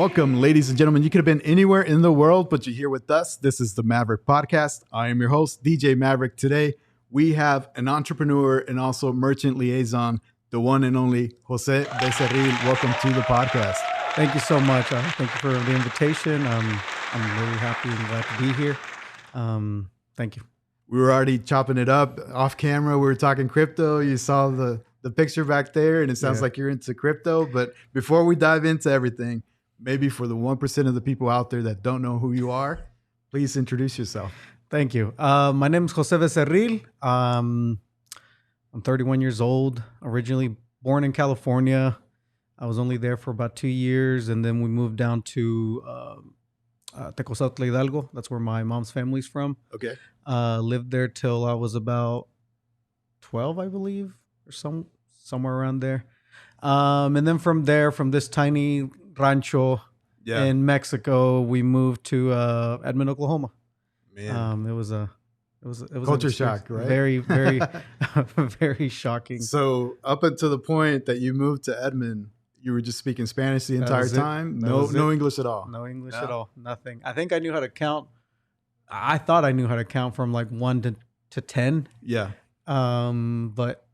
Welcome, ladies and gentlemen. You could have been anywhere in the world, but you're here with us. This is the Maverick Podcast. I am your host, DJ Maverick. Today, we have an entrepreneur and also merchant liaison, the one and only Jose Becerril. Welcome to the podcast. Thank you so much. Thank you for the invitation. I'm really happy and glad to be here. Thank you. We were already chopping it up off camera. We were talking crypto. You saw the picture back there, and it sounds like you're into crypto. But before we dive into everything, maybe for the 1% of the people out there that don't know who you are, please introduce yourself. Thank you. My name is Jose Becerril. I'm 31 years old, originally born in California. I was only there for about 2 years, and then we moved down to Tecosautle Hidalgo. That's where my mom's family's from. Okay. Lived there till I was about 12, I believe, or somewhere around there. And then from there, from this tiny rancho in Mexico, we moved to Edmond, Oklahoma. Man, it was culture shock, right? Very, very, very shocking. So up until the point that you moved to Edmond, you were just speaking Spanish the entire time? No English at all? No English at all. Nothing. I think I knew how to count. I thought I knew how to count from like 1 to 10. Yeah. But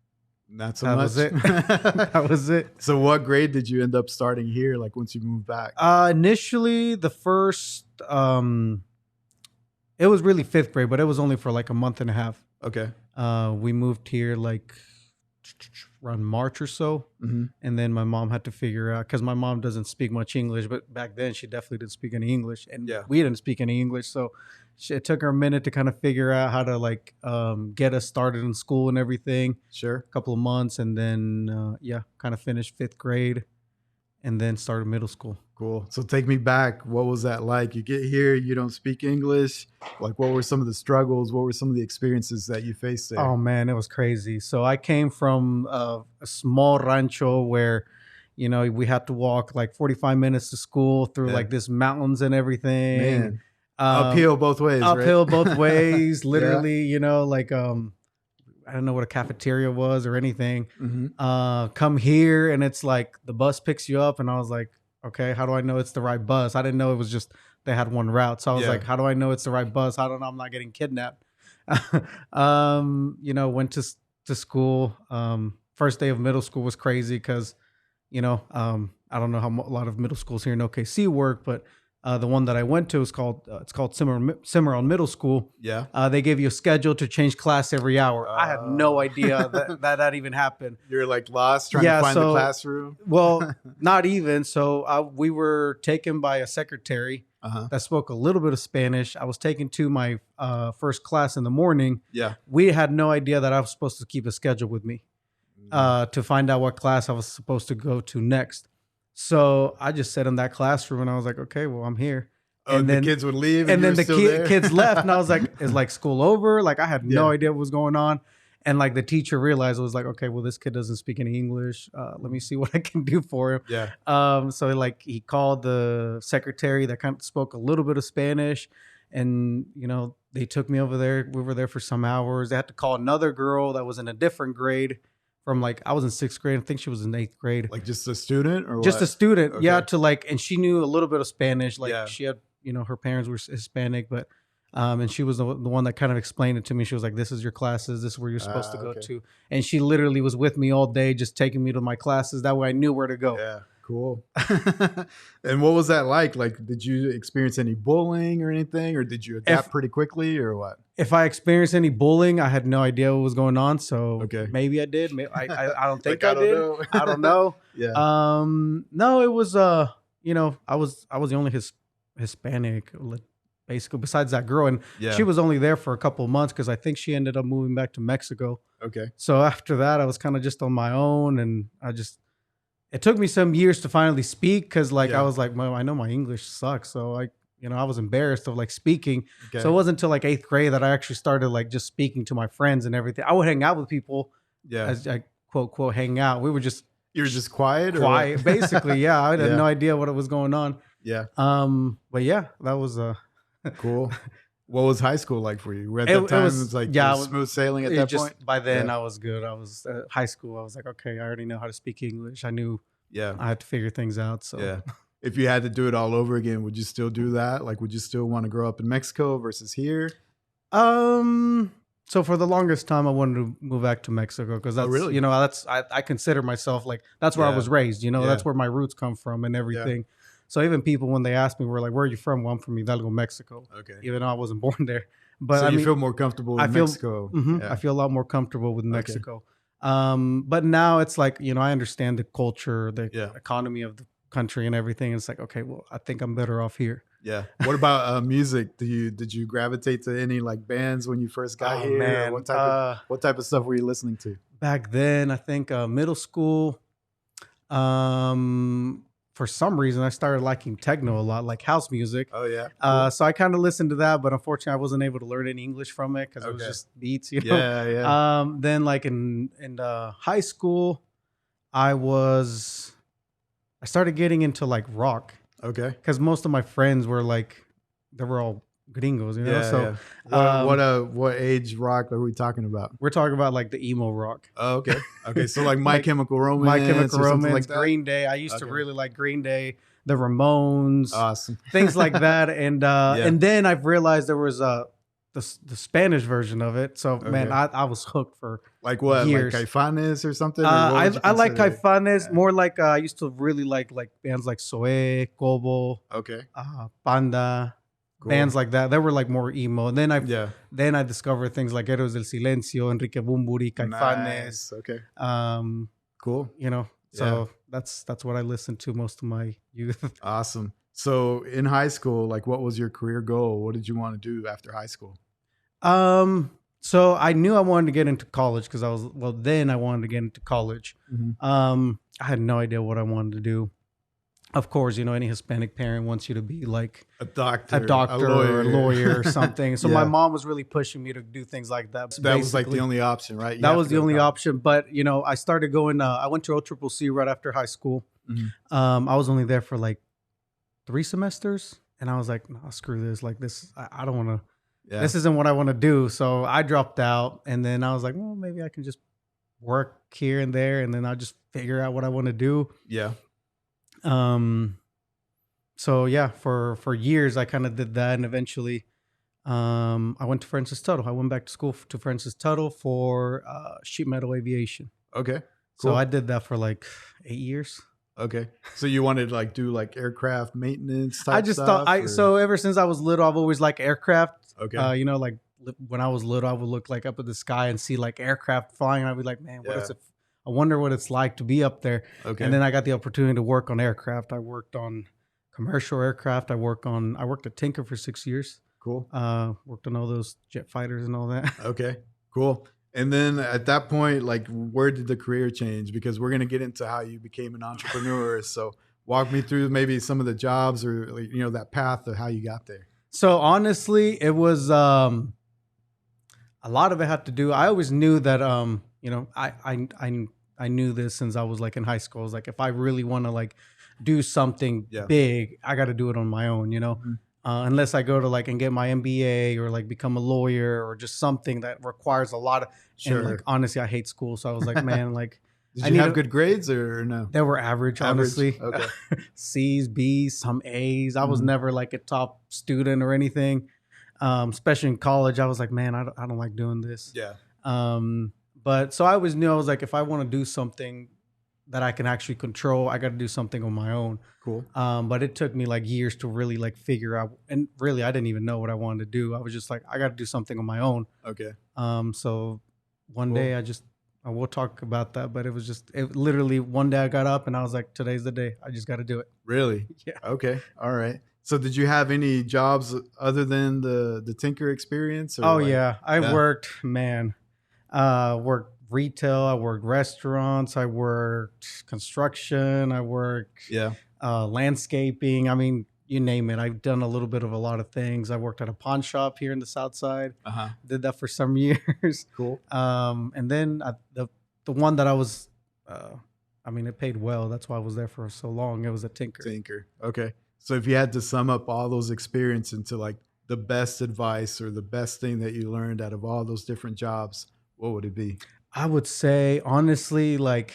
not so that much. Was it. That was it. So what grade did you end up starting here, like once you moved back? Initially, the first, it was really 5th grade, but it was only for like a month and a half. Okay. We moved here like around March or so. Mm-hmm. And then my mom had to figure out, because my mom doesn't speak much English, but back then she definitely didn't speak any English. And we didn't speak any English. So it took her a minute to kind of figure out how to like get us started in school and everything. Sure. A couple of months. And then, kind of finished 5th grade and then started middle school. Cool. So take me back. What was that like? You get here, you don't speak English. Like, what were some of the struggles? What were some of the experiences that you faced there? Oh, man, it was crazy. So I came from a small rancho where, we had to walk like 45 minutes to school through like this mountains and everything. Man. Uphill both ways, Uphill right? both ways, literally, I don't know what a cafeteria was or anything. Mm-hmm. Come here and it's like the bus picks you up, and I was like, okay, how do I know it's the right bus? I didn't know it was just they had one route. So I was like, how do I know it's the right bus? I don't know, I'm not getting kidnapped. Went to school. First day of middle school was crazy because, I don't know how a lot of middle schools here in OKC work, but the one that I went to is called Becerril Middle School. Yeah. They gave you a schedule to change class every hour. I had no idea that even happened. You're like lost trying to find the classroom. Well, not even. So we were taken by a secretary that spoke a little bit of Spanish. I was taken to my first class in the morning. Yeah. We had no idea that I was supposed to keep a schedule with me to find out what class I was supposed to go to next. So I just sat in that classroom and I was like, okay, well, I'm here. And then the kids would leave. And then the kids left. And I was like, is like school over? Like I had no idea what was going on. And like the teacher realized, it was like, okay, well, this kid doesn't speak any English. Let me see what I can do for him. Yeah. So like he called the secretary that kind of spoke a little bit of Spanish. And, they took me over there. We were there for some hours. They had to call another girl that was in a different grade. From like, I was in 6th grade. I think she was in 8th grade. Like just a student or just what? a student. Okay. Yeah. And she knew a little bit of Spanish. Like she had, her parents were Hispanic, but, and she was the one that kind of explained it to me. She was like, this is your classes. This is where you're supposed to go to. And she literally was with me all day, just taking me to my classes. That way I knew where to go. Yeah. Cool. And what was that like? Like, did you experience any bullying or anything, or did you adapt pretty quickly, or what? If I experienced any bullying, I had no idea what was going on. So maybe I did. Maybe, I don't think like, I did. Know. I don't know. Yeah. No, it was I was the only Hispanic basically besides that girl, and she was only there for a couple of months because I think she ended up moving back to Mexico. Okay. So after that, I was kind of just on my own, and it took me some years to finally speak because I was like, well, I know my English sucks. So I was embarrassed of like speaking. Okay. So it wasn't until like 8th grade that I actually started like just speaking to my friends and everything. I would hang out with people as I quote hang out. We were just. You were just quiet? Quiet, basically. Yeah. I had no idea what was going on. Yeah. But yeah, that was cool. What was high school like for you? At that time, it was like smooth sailing at that point? By then, I was good. I was high school. I was like, okay, I already know how to speak English. I knew I had to figure things out. So if you had to do it all over again, would you still do that? Like, would you still want to grow up in Mexico versus here? So for the longest time, I wanted to move back to Mexico because that's, really? you know, I consider myself like, that's where I was raised, you know, that's where my roots come from and everything. So even people, when they ask me, we're like, where are you from? Well, I'm from Hidalgo, Mexico. Okay. Even though I wasn't born there. But so I mean, feel more comfortable in Mexico. I feel a lot more comfortable with Mexico. But now it's like, you know, I understand the culture, the economy of the country and everything. It's like, okay, well, I think I'm better off here. Yeah. What about music? Did you gravitate to any like bands when you first got here? Man. What type of stuff were you listening to? Back then, I think middle school. For some reason, I started liking techno a lot, like house music. Oh yeah. Cool. So I kind of listened to that, but unfortunately, I wasn't able to learn any English from it because it was just beats, you know. Yeah. Then, like in high school, I started getting into like rock. Okay. Because most of my friends were like, they were all gringos, you know. So what age rock are we talking about? We're talking about like the emo rock. Oh, okay. Okay. So like My Chemical Romance, like Green Day. I used to really like Green Day, the Ramones, awesome, things like that. And then I've realized there was the Spanish version of it. So man, I was hooked for like what, years. Like Caifanes or something. I like Caifanes more. Like I used to really like bands like Zoe, Cobo, Panda. Cool. Bands like that. They were like more emo. And then I discovered things like Héroes del Silencio, Enrique Bunbury, Caifanes. Nice. Okay. Cool. You know, so that's what I listened to most of my youth. Awesome. So in high school, like what was your career goal? What did you want to do after high school? So I knew I wanted to get into college because then I wanted to get into college. Mm-hmm. I had no idea what I wanted to do. Of course, you know, any Hispanic parent wants you to be like a doctor, or a lawyer or something. So my mom was really pushing me to do things like that. So that was like the only option, right? That was the only option. But, you know, I started going, I went to OCCC right after high school. Mm-hmm. I was only there for like 3 semesters. And I was like, no, screw this. Like this, I don't want to, this isn't what I want to do. So I dropped out. And then I was like, well, maybe I can just work here and there. And then I'll just figure out what I want to do. Yeah. So yeah, for years I kind of did that, and eventually, I went to Francis Tuttle. I went back to school to Francis Tuttle for sheet metal aviation. Okay, cool. So I did that for like 8 years. Okay, so you wanted to like do like aircraft maintenance type I just thought so ever since I was little, I've always liked aircraft. Okay, you know, like when I was little, I would look like up at the sky and see like aircraft flying, and I'd be like, man, what is it? I wonder what it's like to be up there. Okay. And then I got the opportunity to work on aircraft. I worked on commercial aircraft. I worked at Tinker for 6 years. Cool. Worked on all those jet fighters and all that. Okay, cool. And then at that point, like, where did the career change? Because we're going to get into how you became an entrepreneur. So walk me through maybe some of the jobs or, you know, that path of how you got there. So honestly, it was a lot of it had to do. I always knew that, you know, I knew this since I was like in high school. I was like, if I really want to like do something big, I got to do it on my own, you know, unless I go to like and get my MBA or like become a lawyer or just something that requires a lot of, and like, honestly, I hate school. So I was like, man, like, did you have good grades or no? They were average. Honestly. Okay. C's, B's, some A's. I was never like a top student or anything. Especially in college, I was like, man, I don't like doing this. Yeah. But so I always knew, I was like, if I want to do something that I can actually control, I got to do something on my own. Cool. But it took me like years to really like figure out, and really I didn't even know what I wanted to do. I was just like, I got to do something on my own. Okay. So one day I will talk about that, but it literally one day I got up and I was like, today's the day. I just got to do it. Really? Yeah. Okay. All right. So did you have any jobs other than the Tinker experience? Or I worked, worked retail. I worked restaurants. I worked construction. I worked landscaping. I mean, you name it. I've done a little bit of a lot of things. I worked at a pawn shop here in the South Side. Did that for some years. Cool. And then the one that I was, I mean, it paid well. That's why I was there for so long. It was a Tinker. Tinker. Okay. So if you had to sum up all those experiences into like the best advice or the best thing that you learned out of all those different jobs, what would it be? I would say, honestly, like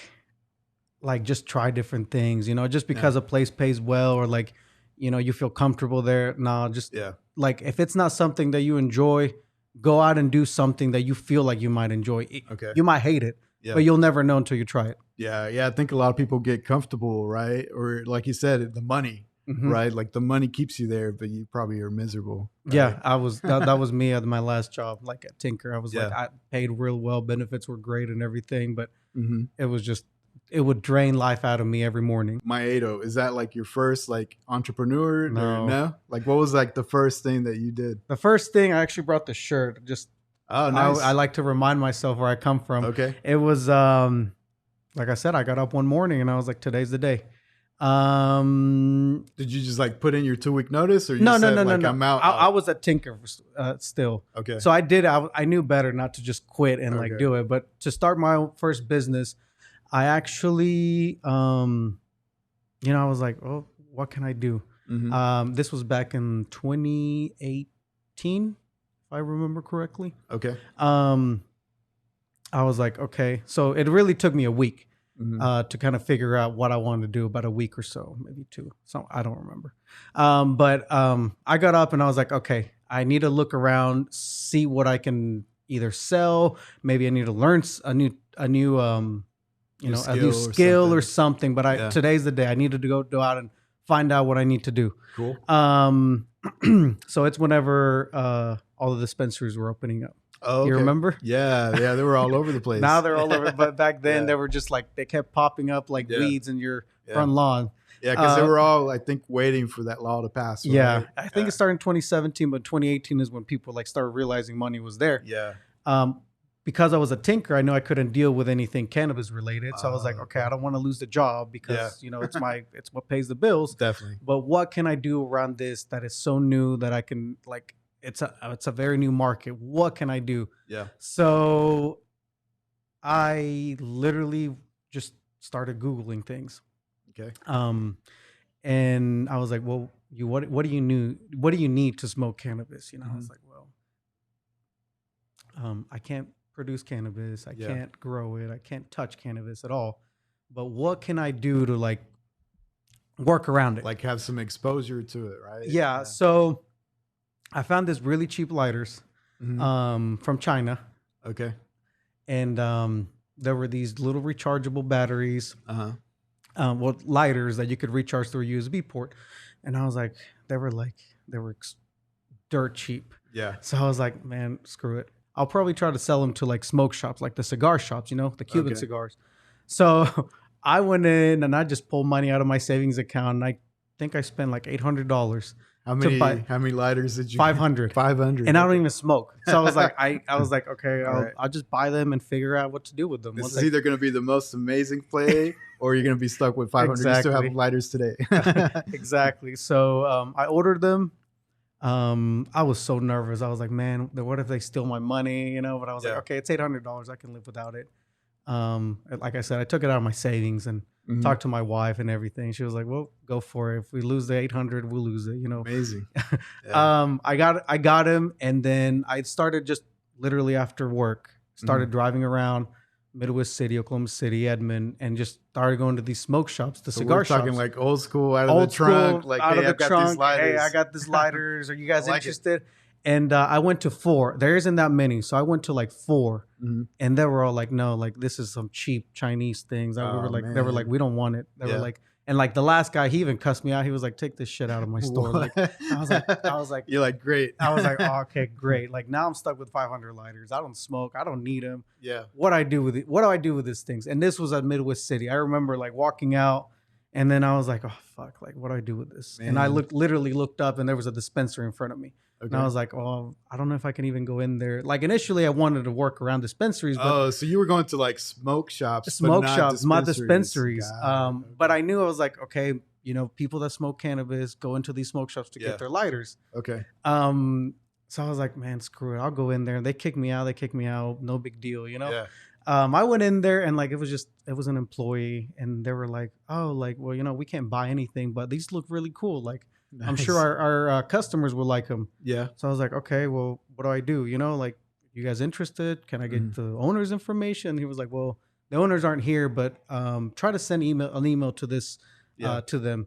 like just try different things, just because a place pays well or like, you feel comfortable there. No, just like if it's not something that you enjoy, go out and do something that you feel like you might enjoy. Okay. You might hate it, but you'll never know until you try it. Yeah. Yeah. I think a lot of people get comfortable, right? Or like you said, the money, right? Like the money keeps you there, but you probably are miserable. Right? Yeah. That was me at my last job, like at Tinker. I was like, I paid real well. Benefits were great and everything, but it was just, it would drain life out of me every morning. Maedo, is that like your first like entrepreneur? No. Like what was like the first thing that you did? The first thing, I actually brought the shirt. Just nice. I like to remind myself where I come from. Okay. It was like I said, I got up one morning and I was like, today's the day. Did you just like put in your 2-week notice, or you no, said, no, like, no. I'm out? I was at Tinker still. Okay. So I knew better not to just quit and like do it, but to start my first business, I actually, I was like, oh, what can I do? This was back in 2018, if I remember correctly. Okay. I was like, okay. So it really took me a week to kind of figure out what I wanted to do, about a week or so, maybe 2. So I don't remember. But I got up and I was like, okay, I need to look around, see what I can either sell. Maybe I need to learn a new skill or something. But today's the day. I needed to go out and find out what I need to do. Cool. So it's whenever all the dispensaries were opening up. Oh, okay. You remember? Yeah, they were all over the place. Now they're all over, but back then they were just like, they kept popping up like weeds in your front lawn. Yeah, because they were all, I think, waiting for that law to pass. Right? Yeah, I think it started in 2017, but 2018 is when people like started realizing money was there. Yeah. Because I was a tinker, I knew I couldn't deal with anything cannabis related. So I was like, okay, I don't want to lose the job because it's what pays the bills. Definitely. But what can I do around this that is so new that I can like? It's a very new market. What can I do? Yeah. So I literally just started Googling things. Okay. And I was like, well, what do you need to smoke cannabis? I was like, well, I can't produce cannabis. I can't grow it. I can't touch cannabis at all. But what can I do to like work around it? Like have some exposure to it, right? Yeah. So I found this really cheap lighters from China. Okay. And there were these little rechargeable batteries, lighters that you could recharge through a USB port. And I was like, they were dirt cheap. Yeah. So I was like, man, screw it. I'll probably try to sell them to like smoke shops, like the cigar shops, the Cuban cigars. So I went in and I just pulled money out of my savings account. And I think I spent like $800. How many lighters did you? 500. 500. And I don't even smoke. So I was like, okay, I'll just buy them and figure out what to do with them. This is either going to be the most amazing play or you're going to be stuck with 500. Exactly. You still have lighters today. Exactly. So I ordered them. I was so nervous. I was like, man, what if they steal my money? But I was like, okay, it's $800. I can live without it. Like I said, I took it out of my savings and talked to my wife and everything. She was like, well, go for it. If we lose the 800, we'll lose it, Amazing. Yeah. I got him. And then I started just literally after work, started driving around Midwest City, Oklahoma City, Edmond, and just started going to these smoke shops, cigar shops. Talking like old school, out of the trunk. Like, out hey, of the trunk. Hey, I got these lighters. Are you guys interested? And I went to 4. There isn't that many. So I went to like 4. And they were all like, no, like this is some cheap Chinese things. They were like, we don't want it. They were like, and like the last guy, he even cussed me out. He was like, take this shit out of my store. Like, I was like, you're like, great. I was like, oh, okay, great. Like now I'm stuck with 500 lighters. I don't smoke. I don't need them. Yeah. What do I do with it? What do I do with these things? And this was at Midwest City. I remember like walking out and then I was like, oh fuck, like what do I do with this? Man. And I literally looked up and there was a dispensary in front of me. Okay. And I was like, oh, I don't know if I can even go in there. Like initially I wanted to work around dispensaries. But so you were going to like smoke shops, not dispensaries. But I knew I was like, okay, people that smoke cannabis go into these smoke shops to get their lighters. Okay. So I was like, man, screw it. I'll go in there. And they kicked me out. No big deal, Yeah. I went in there and like, it was an employee and they were like, oh, like, well, we can't buy anything, but these look really cool. Like, nice. I'm sure our customers will like them. Yeah. So I was like, okay, well, what do I do? Like, you guys interested? Can I get the owner's information? He was like, well, the owners aren't here, but try to send an email to this to them.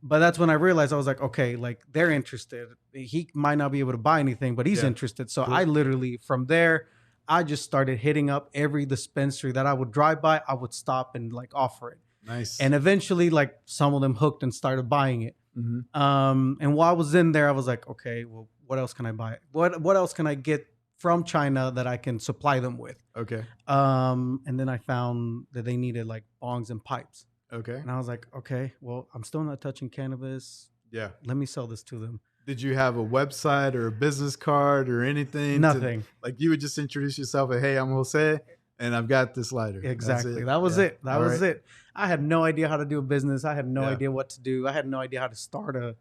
But that's when I realized I was like, okay, like they're interested. He might not be able to buy anything, but he's interested. So I literally from there, I just started hitting up every dispensary that I would drive by. I would stop and like offer it. Nice. And eventually, like some of them hooked and started buying it. And while I was in there, I was like, okay, well, what else can I buy? What else can I get from China that I can supply them with? Okay. And then I found that they needed like bongs and pipes. Okay. And I was like, okay, well, I'm still not touching cannabis. Yeah. Let me sell this to them. Did you have a website or a business card or anything? Nothing. Like you would just introduce yourself and, hey, I'm Jose and I've got this lighter. Exactly. That was it. That was it. I had no idea how to do a business. I had no idea what to do. I had no idea how to start a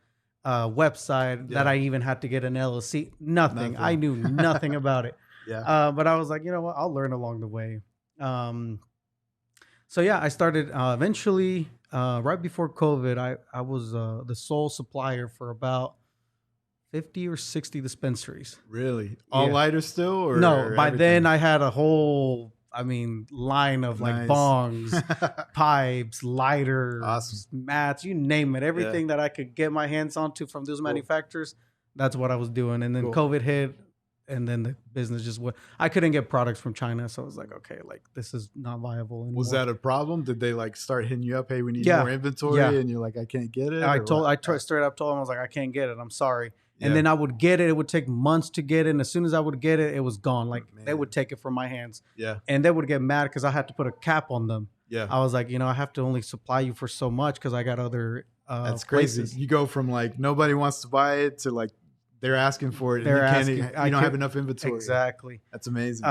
website that I even had to get an LLC. Nothing. I knew nothing about it. Yeah. But I was like, you know what? I'll learn along the way. So yeah, I started eventually right before COVID. I was the sole supplier for about 50 or 60 dispensaries. Really? All lighters still? Or no, by everything? then I had a whole, line of like bongs, pipes, lighters, mats, you name it. Everything that I could get my hands onto from those manufacturers, that's what I was doing. And then COVID hit, and then the business just went. I couldn't get products from China, so I was like, okay, like this is not viable anymore. Was that a problem? Did they like start hitting you up? Hey, we need more inventory, and you're like, I can't get it. I straight up told them, I was like, I can't get it. I'm sorry. And then I would get it. It would take months to get it. And as soon as I would get it, it was gone. Like they would take it from my hands. Yeah. And they would get mad because I had to put a cap on them. Yeah. I was like, I have to only supply you for so much because I got other That's places. crazy. You go from like nobody wants to buy it to like they're asking for it. And you don't have enough inventory. Exactly. That's amazing.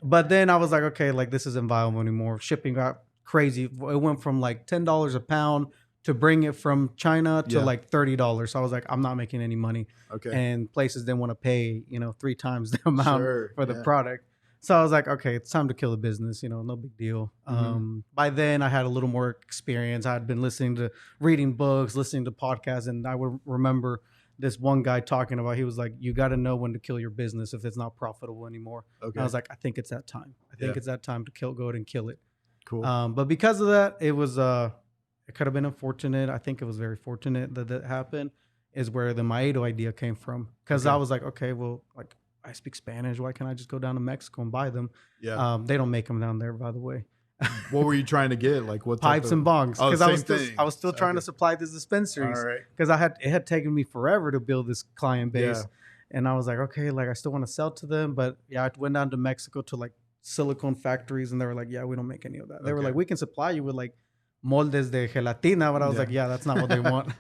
But then I was like, okay, like this isn't viable anymore. Shipping got crazy. It went from like $10 a pound to bring it from China to like $30. So I was like, I'm not making any money. Okay. And places didn't want to pay, 3 times the amount for the product. So I was like, okay, it's time to kill the business, no big deal. By then I had a little more experience. I had been reading books, listening to podcasts. And I would remember this one guy talking about, he was like, you got to know when to kill your business if it's not profitable anymore. Okay. And I was like, I think it's that time. I think it's that time to go ahead and kill it. Cool. But because of that, it was, it could have been unfortunate. I think it was very fortunate that happened, is where the Maedo idea came from. Because I was like, okay, well, like I speak Spanish. Why can't I just go down to Mexico and buy them? Yeah. They don't make them down there, by the way. What were you trying to get? Like what? Pipes and bongs. Because I was still trying to supply these dispensaries. All right. Because it had taken me forever to build this client base. Yeah. And I was like, okay, like I still want to sell to them. But yeah, I went down to Mexico to like silicone factories, and they were like, yeah, we don't make any of that. They were like, we can supply you with like moldes de gelatina, but I was like, yeah, that's not what they want.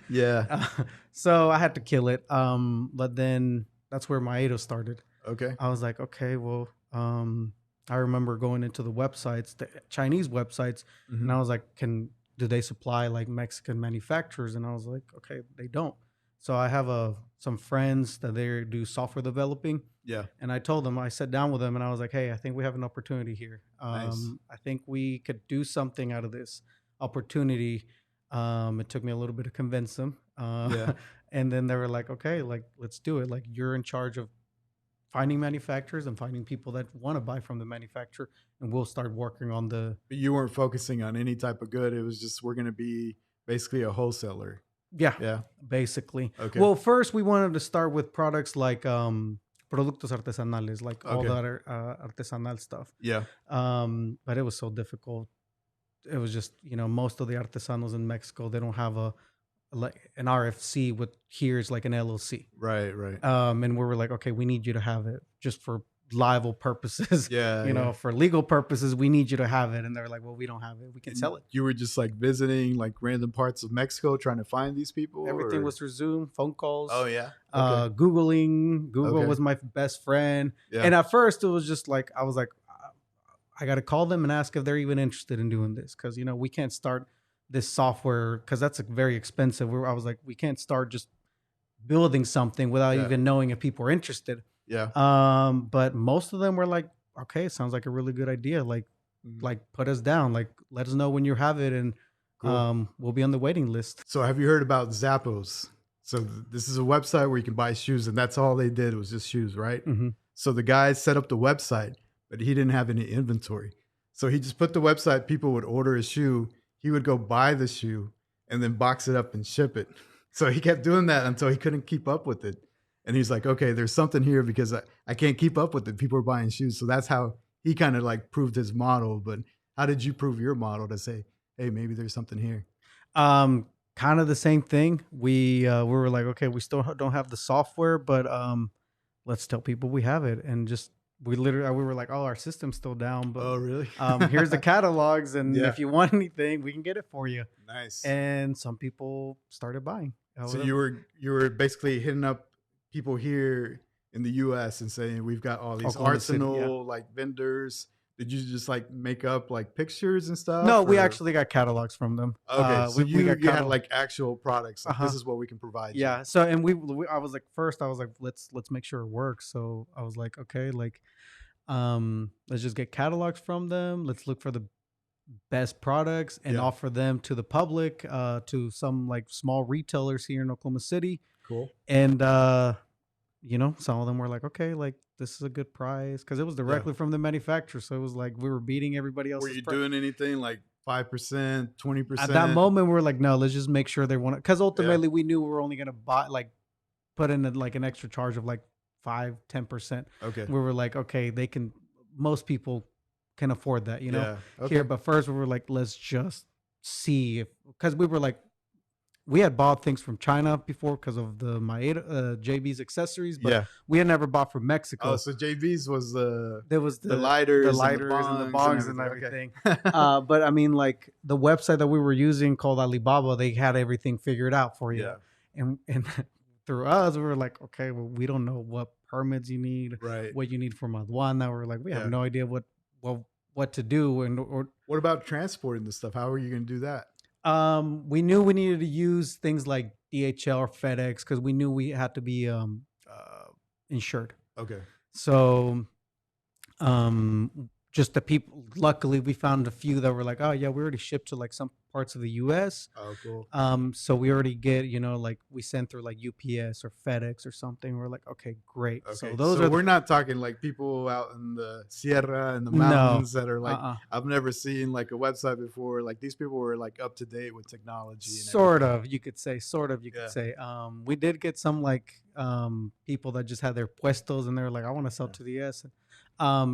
So I had to kill it. But then that's where Maedo started. Okay. I was like, okay, well, I remember going into the websites, the Chinese websites, and I was like, do they supply like Mexican manufacturers? And I was like, okay, they don't. So I have some friends that they do software developing. Yeah. And I told them, I sat down with them and I was like, hey, I think we have an opportunity here. Nice. I think we could do something out of this opportunity. It took me a little bit to convince them. And then they were like, okay, like, let's do it. Like, you're in charge of finding manufacturers and finding people that want to buy from the manufacturer, and we'll start working on the... But you weren't focusing on any type of good. It was just, we're going to be basically a wholesaler. Yeah. Basically. Okay. Well, first we wanted to start with products like productos artesanales, like all that artesanal stuff. Yeah. But it was so difficult. It was just, most of the artesanos in Mexico, they don't have an RFC with here's like an LLC. Right. And we were like, okay, we need you to have it just for liable purposes. For legal purposes, we need you to have it. And they're like, well, we don't have it. We can sell it. You were just like visiting like random parts of Mexico trying to find these people? Everything was through Zoom, phone calls. Oh, yeah. Googling. Google was my best friend. Yeah. And at first it was just like, I was like, I got to call them and ask if they're even interested in doing this. Because, we can't start this software because that's very expensive. I was like, we can't start just building something without even knowing if people are interested. Yeah. But most of them were like, okay, it sounds like a really good idea. Like, put us down. Like, let us know when you have it, and we'll be on the waiting list. So have you heard about Zappos? So this is a website where you can buy shoes, and that's all they did was just shoes, right? Mm-hmm. So the guy set up the website, but he didn't have any inventory. So he just put the website. People would order a shoe. He would go buy the shoe and then box it up and ship it. So he kept doing that until he couldn't keep up with it. And he's like, okay, there's something here because I can't keep up with it. People are buying shoes. So that's how he kind of like proved his model. But how did you prove your model to say, hey, maybe there's something here? Kind of the same thing. We were like, okay, we still don't have the software, but let's tell people we have it. And just we were like, oh, our system's still down, but oh really? Here's the catalogs, and if you want anything, we can get it for you. Nice. And some people started buying. So you were basically hitting up people here in the U.S. and saying we've got all these arsenal like vendors. Did you just like make up like pictures and stuff? No, we actually got catalogs from them. Okay, so you had like actual products. Like, this is what we can provide. Yeah. You. So and I was like, first I was like, let's make sure it works. So I was like, okay, like, let's just get catalogs from them. Let's look for the best products and offer them to the public, to some like small retailers here in Oklahoma City. Cool. And you know, some of them were like, okay, like this is a good price because it was directly from the manufacturer. So it was like we were beating everybody else. Were you doing anything like 5%, 20%? At that moment, we were like, no, let's just make sure they want it. Because ultimately, we knew we were only going to buy, like, put in like an extra charge of like 5-10%. Okay. We were like, okay, most people can afford that, you know, here. But first, we were like, let's just see because we were like, we had bought things from China before because of the JB's accessories, but we had never bought from Mexico. Oh, so JB's was the lighters, and the bongs and everything. But I mean, like the website that we were using called Alibaba, they had everything figured out for you. Yeah. And through us, we were like, okay, well, we don't know what permits you need, what you need from aduana. We're like, we have no idea what to do. Or what about transporting the stuff? How are you going to do that? We knew we needed to use things like DHL or FedEx because we knew we had to be insured. Okay. So, just the people. Luckily, we found a few that were like, "Oh yeah, we already shipped to like some parts of the U.S." Oh, cool. So we already get, you know, like we sent through like UPS or FedEx or something. We're like, okay, great. Okay. So we're not talking like people out in the Sierra and the mountains that are like, I've never seen like a website before. Like these people were like up to date with technology. And sort of, you could say. We did get some like people that just had their puestos and they were like, I want to sell to the U.S.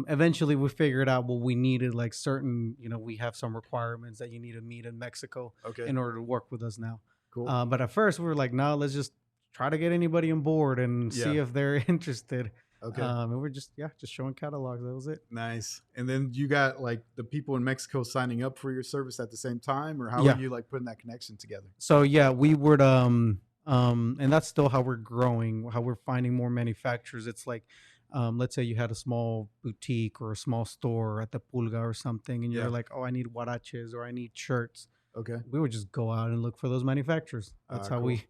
Eventually we figured out what we needed, like certain, you know, we have some requirements that you need to meet in Mexico in order to work with us now. Cool. But at first we were like, no, let's just try to get anybody on board and see if they're interested. Okay. And we're just showing catalogs. That was it. Nice. And then you got like the people in Mexico signing up for your service at the same time, or how are you like putting that connection together? So we would, and that's still how we're growing, how we're finding more manufacturers. It's like, let's say you had a small boutique or a small store at the Pulga or something, and you're like, oh, I need huaraches or I need shirts. Okay. We would just go out and look for those manufacturers. That's how we,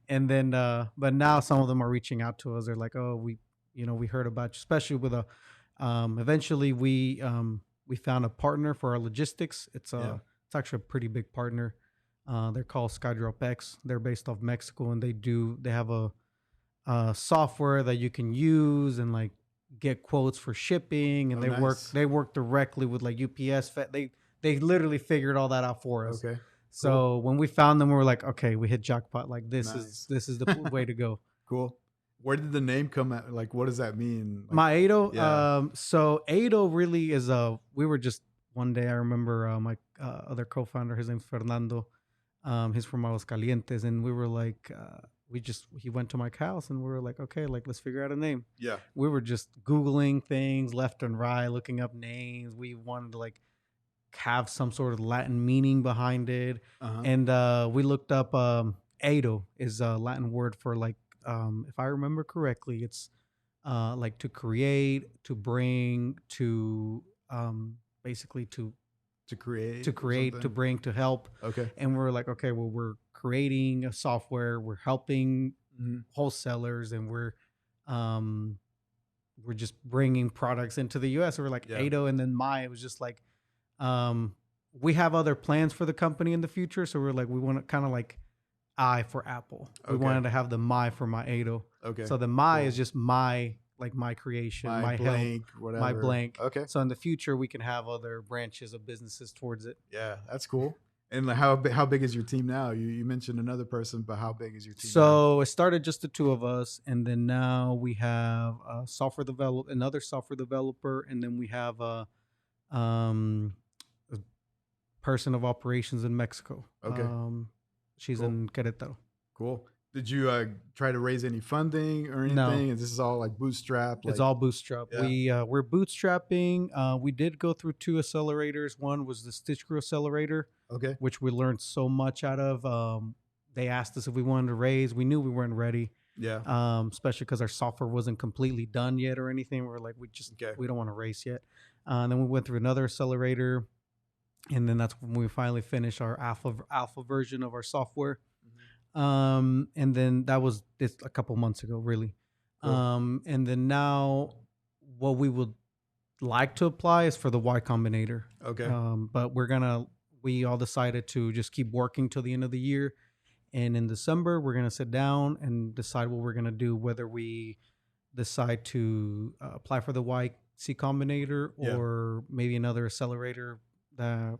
and then, but now some of them are reaching out to us. They're like, oh, we heard about you, especially with eventually we found a partner for our logistics. It's actually a pretty big partner. They're called Skydrop X. They're based off Mexico, and they have a software that you can use and like get quotes for shipping, and they work directly with like UPS. They literally figured all that out for us. Okay. So when we found them, we were like, okay, we hit jackpot. Like this is the way to go. Cool. Where did the name come at? Like, what does that mean? Like, Maedo. So Ado really is we were just one day, I remember my other co-founder, his name's Fernando. He's from Aguascalientes, and we were like, he went to my house, and we were like, okay, like let's figure out a name. Yeah. We were just Googling things left and right, looking up names. We wanted to like have some sort of Latin meaning behind it. And we looked up Ado is a Latin word for like, if I remember correctly, it's like to create, to bring, to basically to create, to bring, to help. Okay. And we're like, okay, well, we're creating a software, we're helping wholesalers, and we're just bringing products into the US. So we're like Ado, and then Mai, it was just like, we have other plans for the company in the future. So we're like, we want to kind of like I for Apple. We wanted to have the Mai for my Ado. Okay. So the Mai is just my like my creation, my blank, help, whatever. my blank. Okay. So in the future, we can have other branches of businesses towards it. Yeah, that's cool. And like, how big is your team now? You mentioned another person, but how big is your team now? So it started just the two of us, and then now we have another software developer, and then we have um, a person of operations in Mexico. Okay. She's Cool. in Querétaro. Cool. Did you try to raise any funding or anything? No. And this is all like bootstrap. It's all bootstrap. Yeah. We're bootstrapping. We did go through two accelerators. One was the Stitch Crew accelerator, Okay. which we learned so much out of. They asked us if we wanted to raise. We knew we weren't ready. Yeah. Especially because our software wasn't completely done yet or anything. We're like, we don't want to race yet. And then we went through another accelerator, and then that's when we finally finished our alpha version of our software. And then that was a couple months ago, really. Cool. And then now what we would like to apply is for the Y Combinator. Okay. But we all decided to just keep working till the end of the year. And in December, we're going to sit down and decide what we're going to do, whether we decide to apply for the YC Combinator or maybe another accelerator that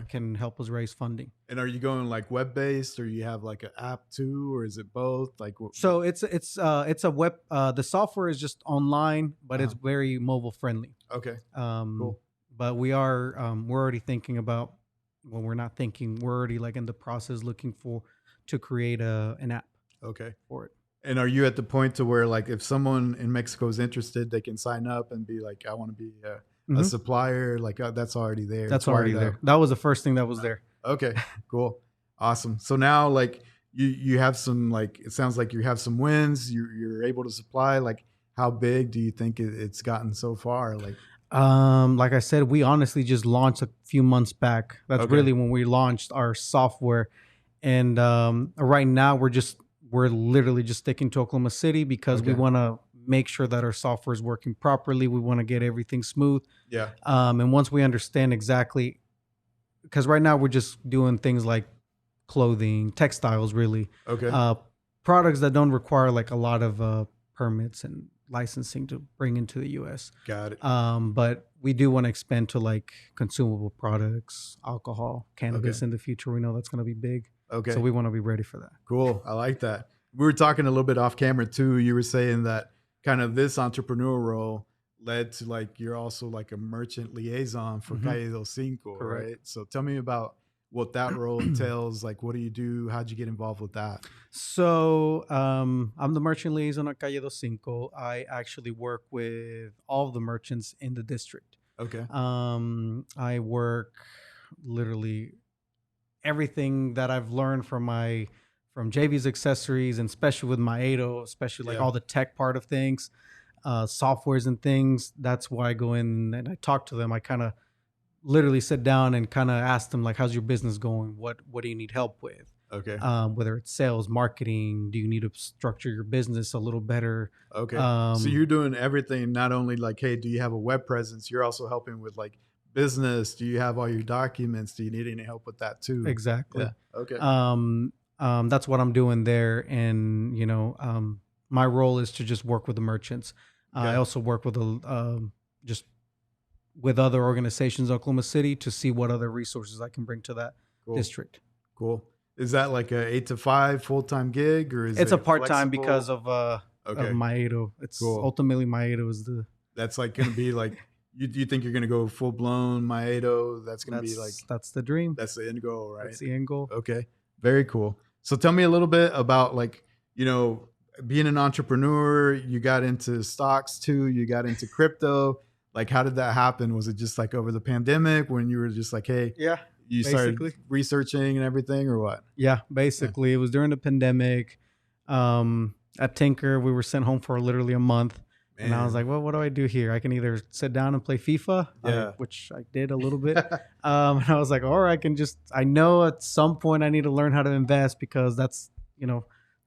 can help us raise funding. And are you going like web-based, or you have like an app too, or is it both? Like, so it's a web. The software is just online, but it's very mobile friendly. Okay. Cool. But we're already thinking about. Well, we're not thinking. We're already like in the process looking to create an app. Okay. For it. And are you at the point to where like if someone in Mexico is interested, they can sign up and be like, I want to be a supplier? Like that's already there. That's already there. That was the first thing that was there. Okay, cool. Awesome. So now like you have some, like, it sounds like you have some wins. You're able to supply. Like how big do you think it's gotten so far? Like I said, we honestly just launched a few months back. That's really when we launched our software. And right now we're literally just sticking to Oklahoma City because we want to make sure that our software is working properly. We want to get everything smooth. Yeah. And once we understand exactly, because right now we're just doing things like clothing, textiles, really. Okay. Products that don't require like a lot of permits and licensing to bring into the U.S. Got it. But we do want to expand to like consumable products, alcohol, cannabis in the future. We know that's going to be big. Okay. So we want to be ready for that. Cool. I like that. We were talking a little bit off camera too. You were saying that kind of this entrepreneur role led to like you're also like a merchant liaison for Calle del Cinco, right? So tell me about what that role entails. Like, what do you do? How'd you get involved with that? So I'm the merchant liaison at Calle del Cinco. I actually work with all of the merchants in the district. Okay. I work literally everything that I've learned from JV's accessories, and especially with Maedo, especially like all the tech part of things, softwares and things. That's why I go in and I talk to them. I kind of literally sit down and kind of ask them like, how's your business going? What do you need help with? Okay. Whether it's sales, marketing, do you need to structure your business a little better? Okay. So you're doing everything, not only like, hey, do you have a web presence? You're also helping with like business. Do you have all your documents? Do you need any help with that too? Exactly. Yeah. Okay. That's what I'm doing there. And, my role is to just work with the merchants. I also work with just with other organizations in Oklahoma City to see what other resources I can bring to that district. Cool. Is that like a 8 to 5 full-time gig, or is it's it a part-time flexible? because of Maedo. It's ultimately Maedo is that's like going to be like, you think you're going to go full-blown Maedo? That's going to be like, that's the dream. That's the end goal, right? That's the end goal. Okay. Very cool. So tell me a little bit about like, being an entrepreneur. You got into stocks too. You got into crypto. Like, how did that happen? Was it just like over the pandemic when you were just like, hey, you started researching and everything, or what? Yeah, basically. It was during the pandemic. At Tinker, we were sent home for literally a month. Man. And I was like, well, what do I do here? I can either sit down and play FIFA, which I did a little bit. And I was like, or I know at some point I need to learn how to invest, because that's,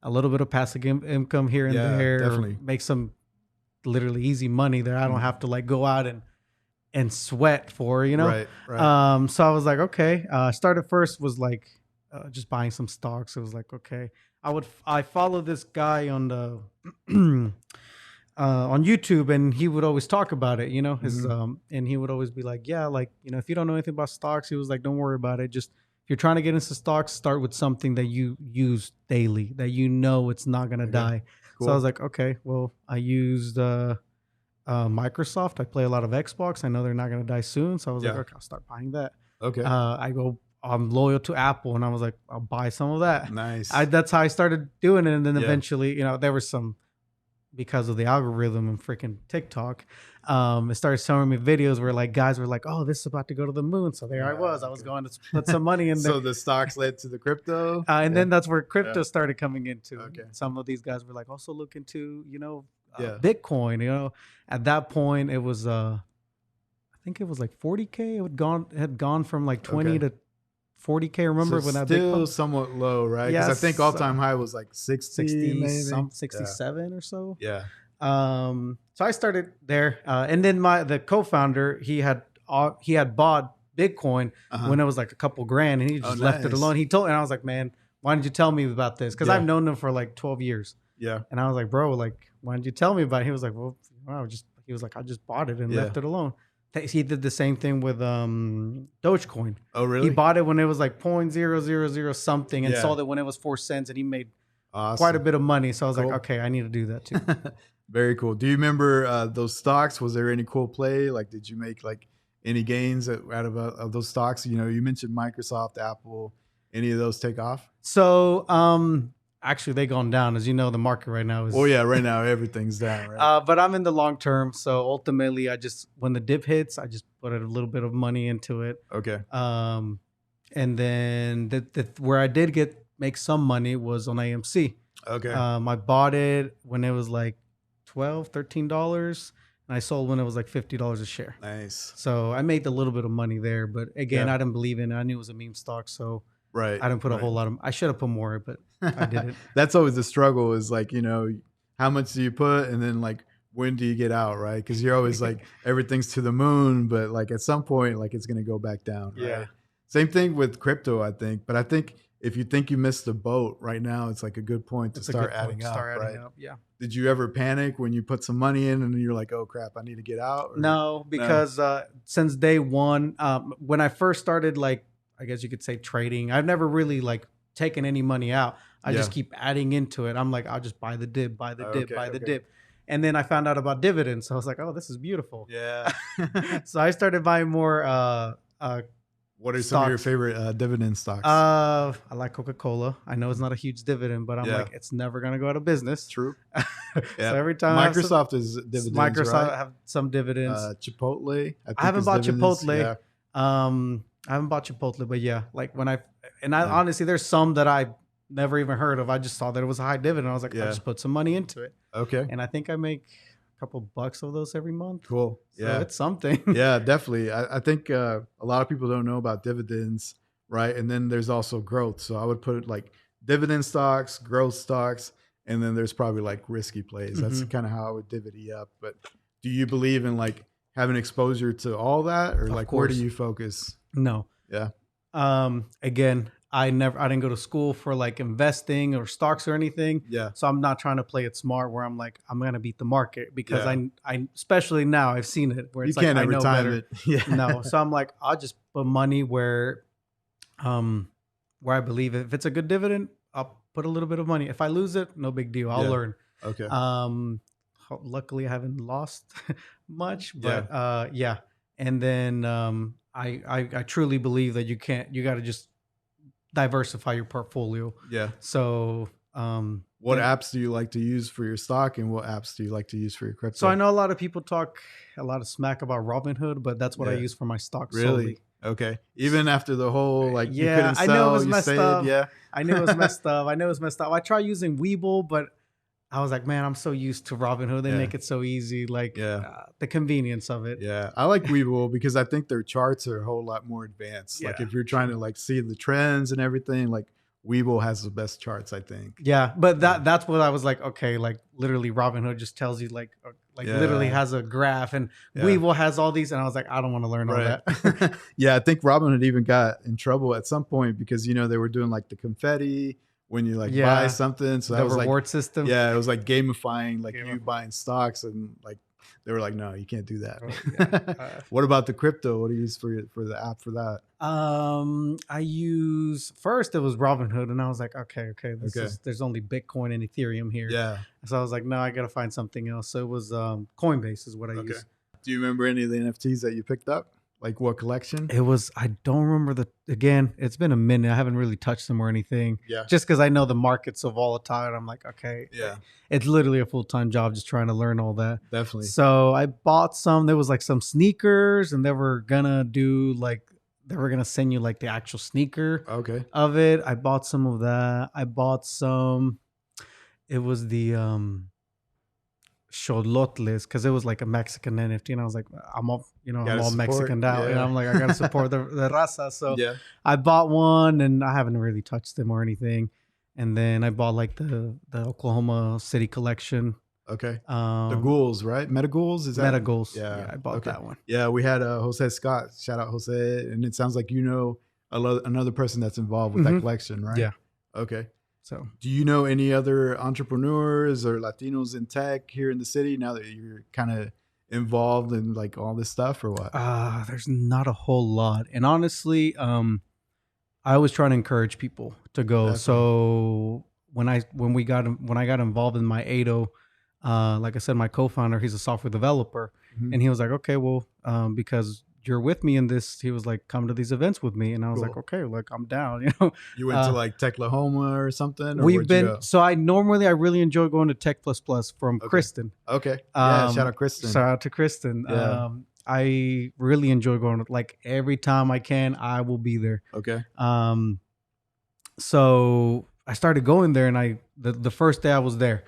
a little bit of passive income here and there. Definitely. Make some literally easy money that I don't have to like go out and sweat for, Right. So I was like, okay. Started first was like just buying some stocks. It was like, okay. I follow this guy on the on YouTube, and he would always talk about it, his Mhm. and he would always be like, yeah, like, if you don't know anything about stocks, he was like, don't worry about it. Just if you're trying to get into stocks, start with something that you use daily, that it's not gonna Okay. die. So I was Cool. like, okay, well, I used Microsoft. I play a lot of Xbox. I know they're not gonna die soon, so I was like, Yeah. okay, I'll start buying that. Okay. I'm loyal to Apple, and I was like, I'll buy some of that. Nice. That's how I started doing it, and then Yeah. eventually, there was some, because of the algorithm and freaking TikTok, it started showing me videos where like guys were like, "Oh, this is about to go to the moon." So there I was. I was going to put some money in there. So the stocks led to the crypto, And then that's where crypto started coming into. Okay. Some of these guys were like, also look into, Yeah. Bitcoin. At that point, it was I think it was like 40K. It had gone from like 20 to 40K. Remember So when that still Bitcoin? somewhat low, right? Because I think all time high was like 60 maybe. 67 or so. Yeah. So I started there, and then the co-founder, he had bought Bitcoin when it was like a couple grand, and he just left it alone. He told, and I was like, man, why didn't you tell me about this? Because I've known him for like 12 years. Yeah. And I was like, bro, like, why didn't you tell me about it? He was like, well, he was like, I just bought it and left it alone. He did the same thing with Dogecoin. Oh, really? He bought it when it was like 0.000 something, and sold it when it was 4 cents, and he made quite a bit of money. So I was like, okay, I need to do that too. Very cool. Do you remember those stocks? Was there any cool play? Like, did you make like any gains out of those stocks? You mentioned Microsoft, Apple. Any of those take off? So, actually, they gone down. As you know, the market right now is. Oh yeah, right now everything's down. Right. But I'm in the long term, so ultimately, when the dip hits, I just put a little bit of money into it. Okay. And then where I did make some money was on AMC. Okay. I bought it when it was like $12, $13, and I sold when it was like $50 a share. Nice. So I made a little bit of money there, but again, I didn't believe in it. I knew it was a meme stock, so I didn't put a whole lot of. I should have put more, but I didn't. That's always the struggle. Is like, how much do you put, and then like when do you get out, right? Because you're always like everything's to the moon, but like at some point, like it's gonna go back down. Right? Yeah. Same thing with crypto, I think. But I think if you think you missed the boat right now, it's like a good point to start adding up. Right? Yeah. Did you ever panic when you put some money in and you're like, oh crap, I need to get out? Or? No, because since day one, when I first started, like, I guess you could say trading, I've never really like taken any money out. I just keep adding into it. I'm like, I'll just buy the dip, buy the dip. And then I found out about dividends. So I was like, oh, this is beautiful. Yeah. So I started buying more what are some of your favorite dividend stocks? I like Coca-Cola. I know it's not a huge dividend, but I'm like, it's never going to go out of business. True. So every time Microsoft is dividends, Microsoft have some dividends. Chipotle. I haven't bought Chipotle. Yeah. I haven't bought Chipotle, but yeah, like honestly, there's some that I never even heard of. I just saw that it was a high dividend. I was like, I just put some money into it. Okay. And I think I make couple bucks of those every month. Cool. So it's something. Yeah, definitely. I think a lot of people don't know about dividends, right? And then there's also growth. So I would put it like dividend stocks, growth stocks, and then there's probably like risky plays. That's kind of how I would divvy up. But do you believe in like having exposure to all that, or like where do you focus? No. Yeah. Again, I didn't go to school for like investing or stocks or anything. Yeah. So I'm not trying to play it smart where I'm like, I'm going to beat the market because I, especially now I've seen it where it's you can't I know time better. It. Yeah. No. So I'm like, I'll just put money where I believe if it's a good dividend, I'll put a little bit of money. If I lose it, no big deal. I'll learn. Okay. Luckily I haven't lost much, but yeah. And then I truly believe that you got to just diversify your portfolio. Yeah. So, what apps do you like to use for your stock, and what apps do you like to use for your crypto? So I know a lot of people talk a lot of smack about Robinhood, but that's what I use for my stock. Really? Solely. Okay. Even after the whole you couldn't sell, I know it was messed up. Yeah. I knew it was messed up. I tried using Webull, but I was like, man, I'm so used to Robinhood. They make it so easy, like the convenience of it. Yeah, I like Webull because I think their charts are a whole lot more advanced. Like if you're trying to like see the trends and everything, like Webull has the best charts, I think. Yeah, but that's what I was like. Okay, like literally, Robinhood just tells you like literally has a graph, and Webull has all these, and I was like, I don't want to learn all that. Yeah, I think Robinhood even got in trouble at some point because they were doing like the confetti when you like buy something. So that the was reward like, system. yeah, it was like gamifying like you buying stocks, and like they were like, no, you can't do that. What about the crypto? What do you use for the app for that? I use first it was Robinhood, and I was like, okay, there's only Bitcoin and Ethereum here. Yeah. So I was like, no, I gotta find something else. So it was Coinbase is what I use. Do you remember any of the NFTs that you picked up? Like what collection? It was, I don't remember again, it's been a minute. I haven't really touched them or anything. Yeah. Just because I know the market's so volatile. I'm like, okay. Yeah. It's literally a full-time job just trying to learn all that. Definitely. So I bought some. There was like some sneakers, and they were gonna send you like the actual sneaker of it. I bought some of that. I bought some. It was the Xolotles, because it was like a Mexican NFT, and I was like, I'm all Mexican now, and I'm like, I gotta support the raza. So I bought one, and I haven't really touched them or anything. And then I bought like the Oklahoma City collection. Okay. The ghouls, right? Meta ghouls, is that? Meta ghouls. Yeah, I bought that one. Yeah, we had Jose Scott. Shout out Jose, and it sounds like you know another person that's involved with that collection, right? Yeah. Okay. So, do you know any other entrepreneurs or Latinos in tech here in the city now that you're kind of involved in like all this stuff, or what? There's not a whole lot, and honestly, I always try to encourage people to go. Definitely. So when I got involved in my ADO, like I said, my co-founder, he's a software developer, and he was like, okay, well, because you're with me in this, he was like, come to these events with me, and I was like, okay, like I'm down, You went to like Techlahoma or something? Or we've been, so I really enjoy going to Tech Plus Plus from Kristen. Okay. Yeah, shout out Kristen. Shout out to Kristen. Yeah. I really enjoy going, like every time I can, I will be there. Okay. So I started going there, and the first day I was there,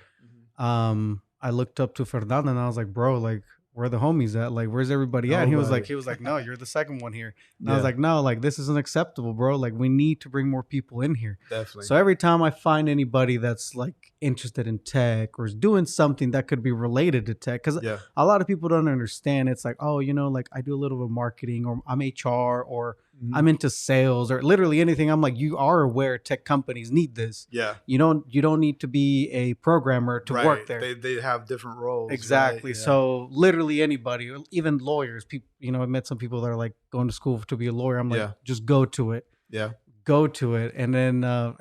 I looked up to Fernando, and I was like, bro, like, where are the homies at? Like, where's everybody at? And he was like, no, you're the second one here. And I was like, no, like, this isn't acceptable, bro. Like, we need to bring more people in here. Definitely. So every time I find anybody that's like interested in tech or is doing something that could be related to tech, because a lot of people don't understand. It's like, oh, like I do a little bit of marketing, or I'm HR, or I'm into sales, or literally anything. I'm like, you are aware tech companies need this. Yeah. You don't need to be a programmer to work there. They have different roles. Exactly. Right? Yeah. So literally anybody, even lawyers, people, I met some people that are like going to school to be a lawyer. I'm like, just go to it. Yeah. Go to it. And then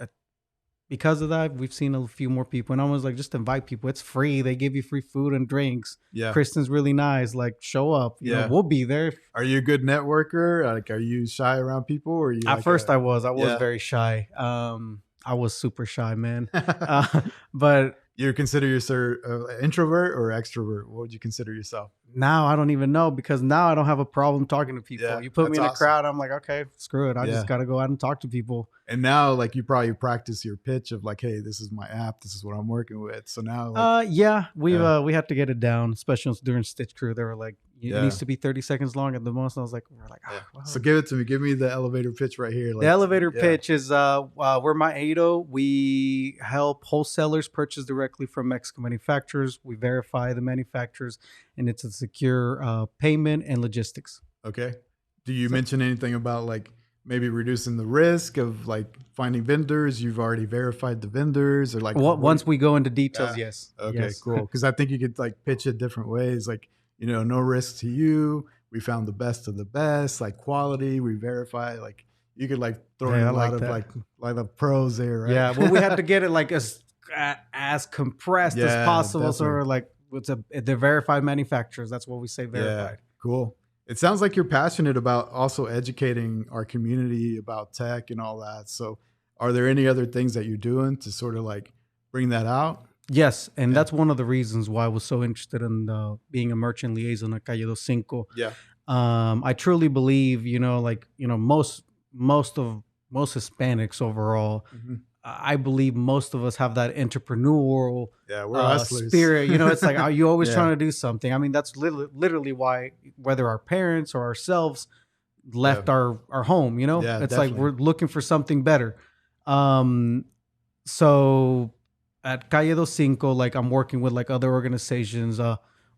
because of that, we've seen a few more people, and I was like, just invite people. It's free. They give you free food and drinks. Yeah. Kristen's really nice. Like, show up. You know, we'll be there. Are you a good networker? Like, are you shy around people? Or are you At first I was very shy. I was super shy, man. But you consider yourself introvert or extrovert? What would you consider yourself? Now I don't even know, because now I don't have a problem talking to people. You put me in a crowd, I'm like, okay, screw it. I just got to go out and talk to people. And now, like, you probably practice your pitch of like, hey, this is my app. This is what I'm working with. So now, like, we had to get it down, especially during Stitch Crew. They were like, it needs to be 30 seconds long at the most. And I was like, wow. So give it to me. Give me the elevator pitch right here. Like, the elevator pitch is, we're my ADO. We help wholesalers purchase directly from Mexican manufacturers. We verify the manufacturers, and it's a secure payment and logistics. Okay. Do you mention anything about like maybe reducing the risk of like finding vendors? You've already verified the vendors, or like once we go into details, yes. Okay, cool. Because I think you could like pitch it different ways. Like, no risk to you. We found the best of the best, like quality. We verify. Like, you could like throw in a lot of like the pros there, right? Yeah. Well, we have to get it like as compressed as possible. Definitely. So we're like, they're verified manufacturers. That's what we say, verified. Yeah, cool. It sounds like you're passionate about also educating our community about tech and all that. So are there any other things that you're doing to sort of like bring that out? Yes. And that's one of the reasons why I was so interested in being a merchant liaison at Calle 25. Yeah. I truly believe, most Hispanics overall, I believe most of us have that entrepreneurial spirit. It's like, are you always trying to do something? I mean, that's literally why, whether our parents or ourselves left our home, it's definitely. Like we're looking for something better. So at Calle 25, like I'm working with like other organizations.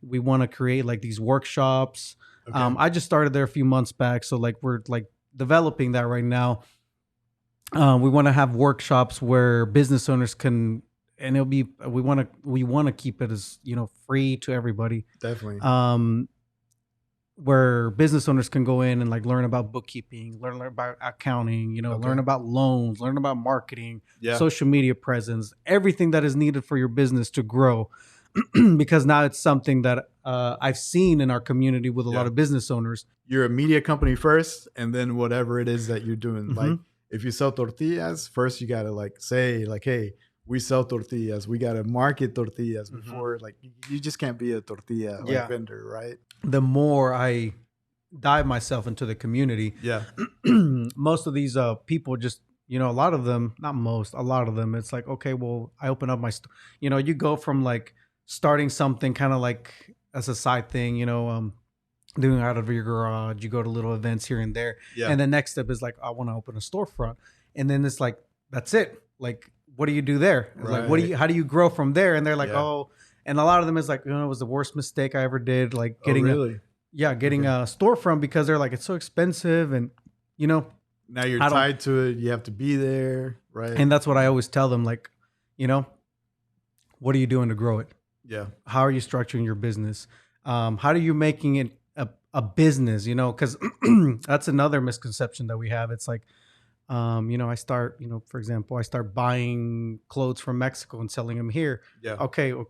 We want to create like these workshops. Okay. I just started there a few months back. So like we're like developing that right now. We want to have workshops where business owners can, and it'll be we want to keep it as free to everybody. Definitely. Where business owners can go in and like learn about bookkeeping, learn about accounting, Okay. learn about loans, learn about marketing, Yeah. social media presence, everything that is needed for your business to grow. Because now it's something that I've seen in our community with a lot of business owners. You're a media company first, and then whatever it is that you're doing. Mhm. Like if you sell tortillas, first you gotta like say like, hey, we sell tortillas. We gotta market tortillas before. Like you just can't be a tortilla like, vendor, right? The more I dive myself into the community, Yeah. most of these people just a lot of them, not most, a lot of them, it's like, okay, well, I open up my you go from like starting something kind of like as a side thing, doing it out of your garage, you go to little events here and there. Yeah. And the next step is like, I want to open a storefront. And then it's like, that's it. Like, what do you do there? It's like, how do you grow from there? And they're like, oh, and a lot of them is like, it was the worst mistake I ever did. Like getting getting a storefront, because they're like, it's so expensive. And, now you're tied to it. You have to be there. Right. And that's what I always tell them. Like, what are you doing to grow it? Yeah. How are you structuring your business? How are you making it a business? Because that's another misconception that we have. It's like, I start, for example, I start buying clothes from Mexico and selling them here. Yeah. Okay, well,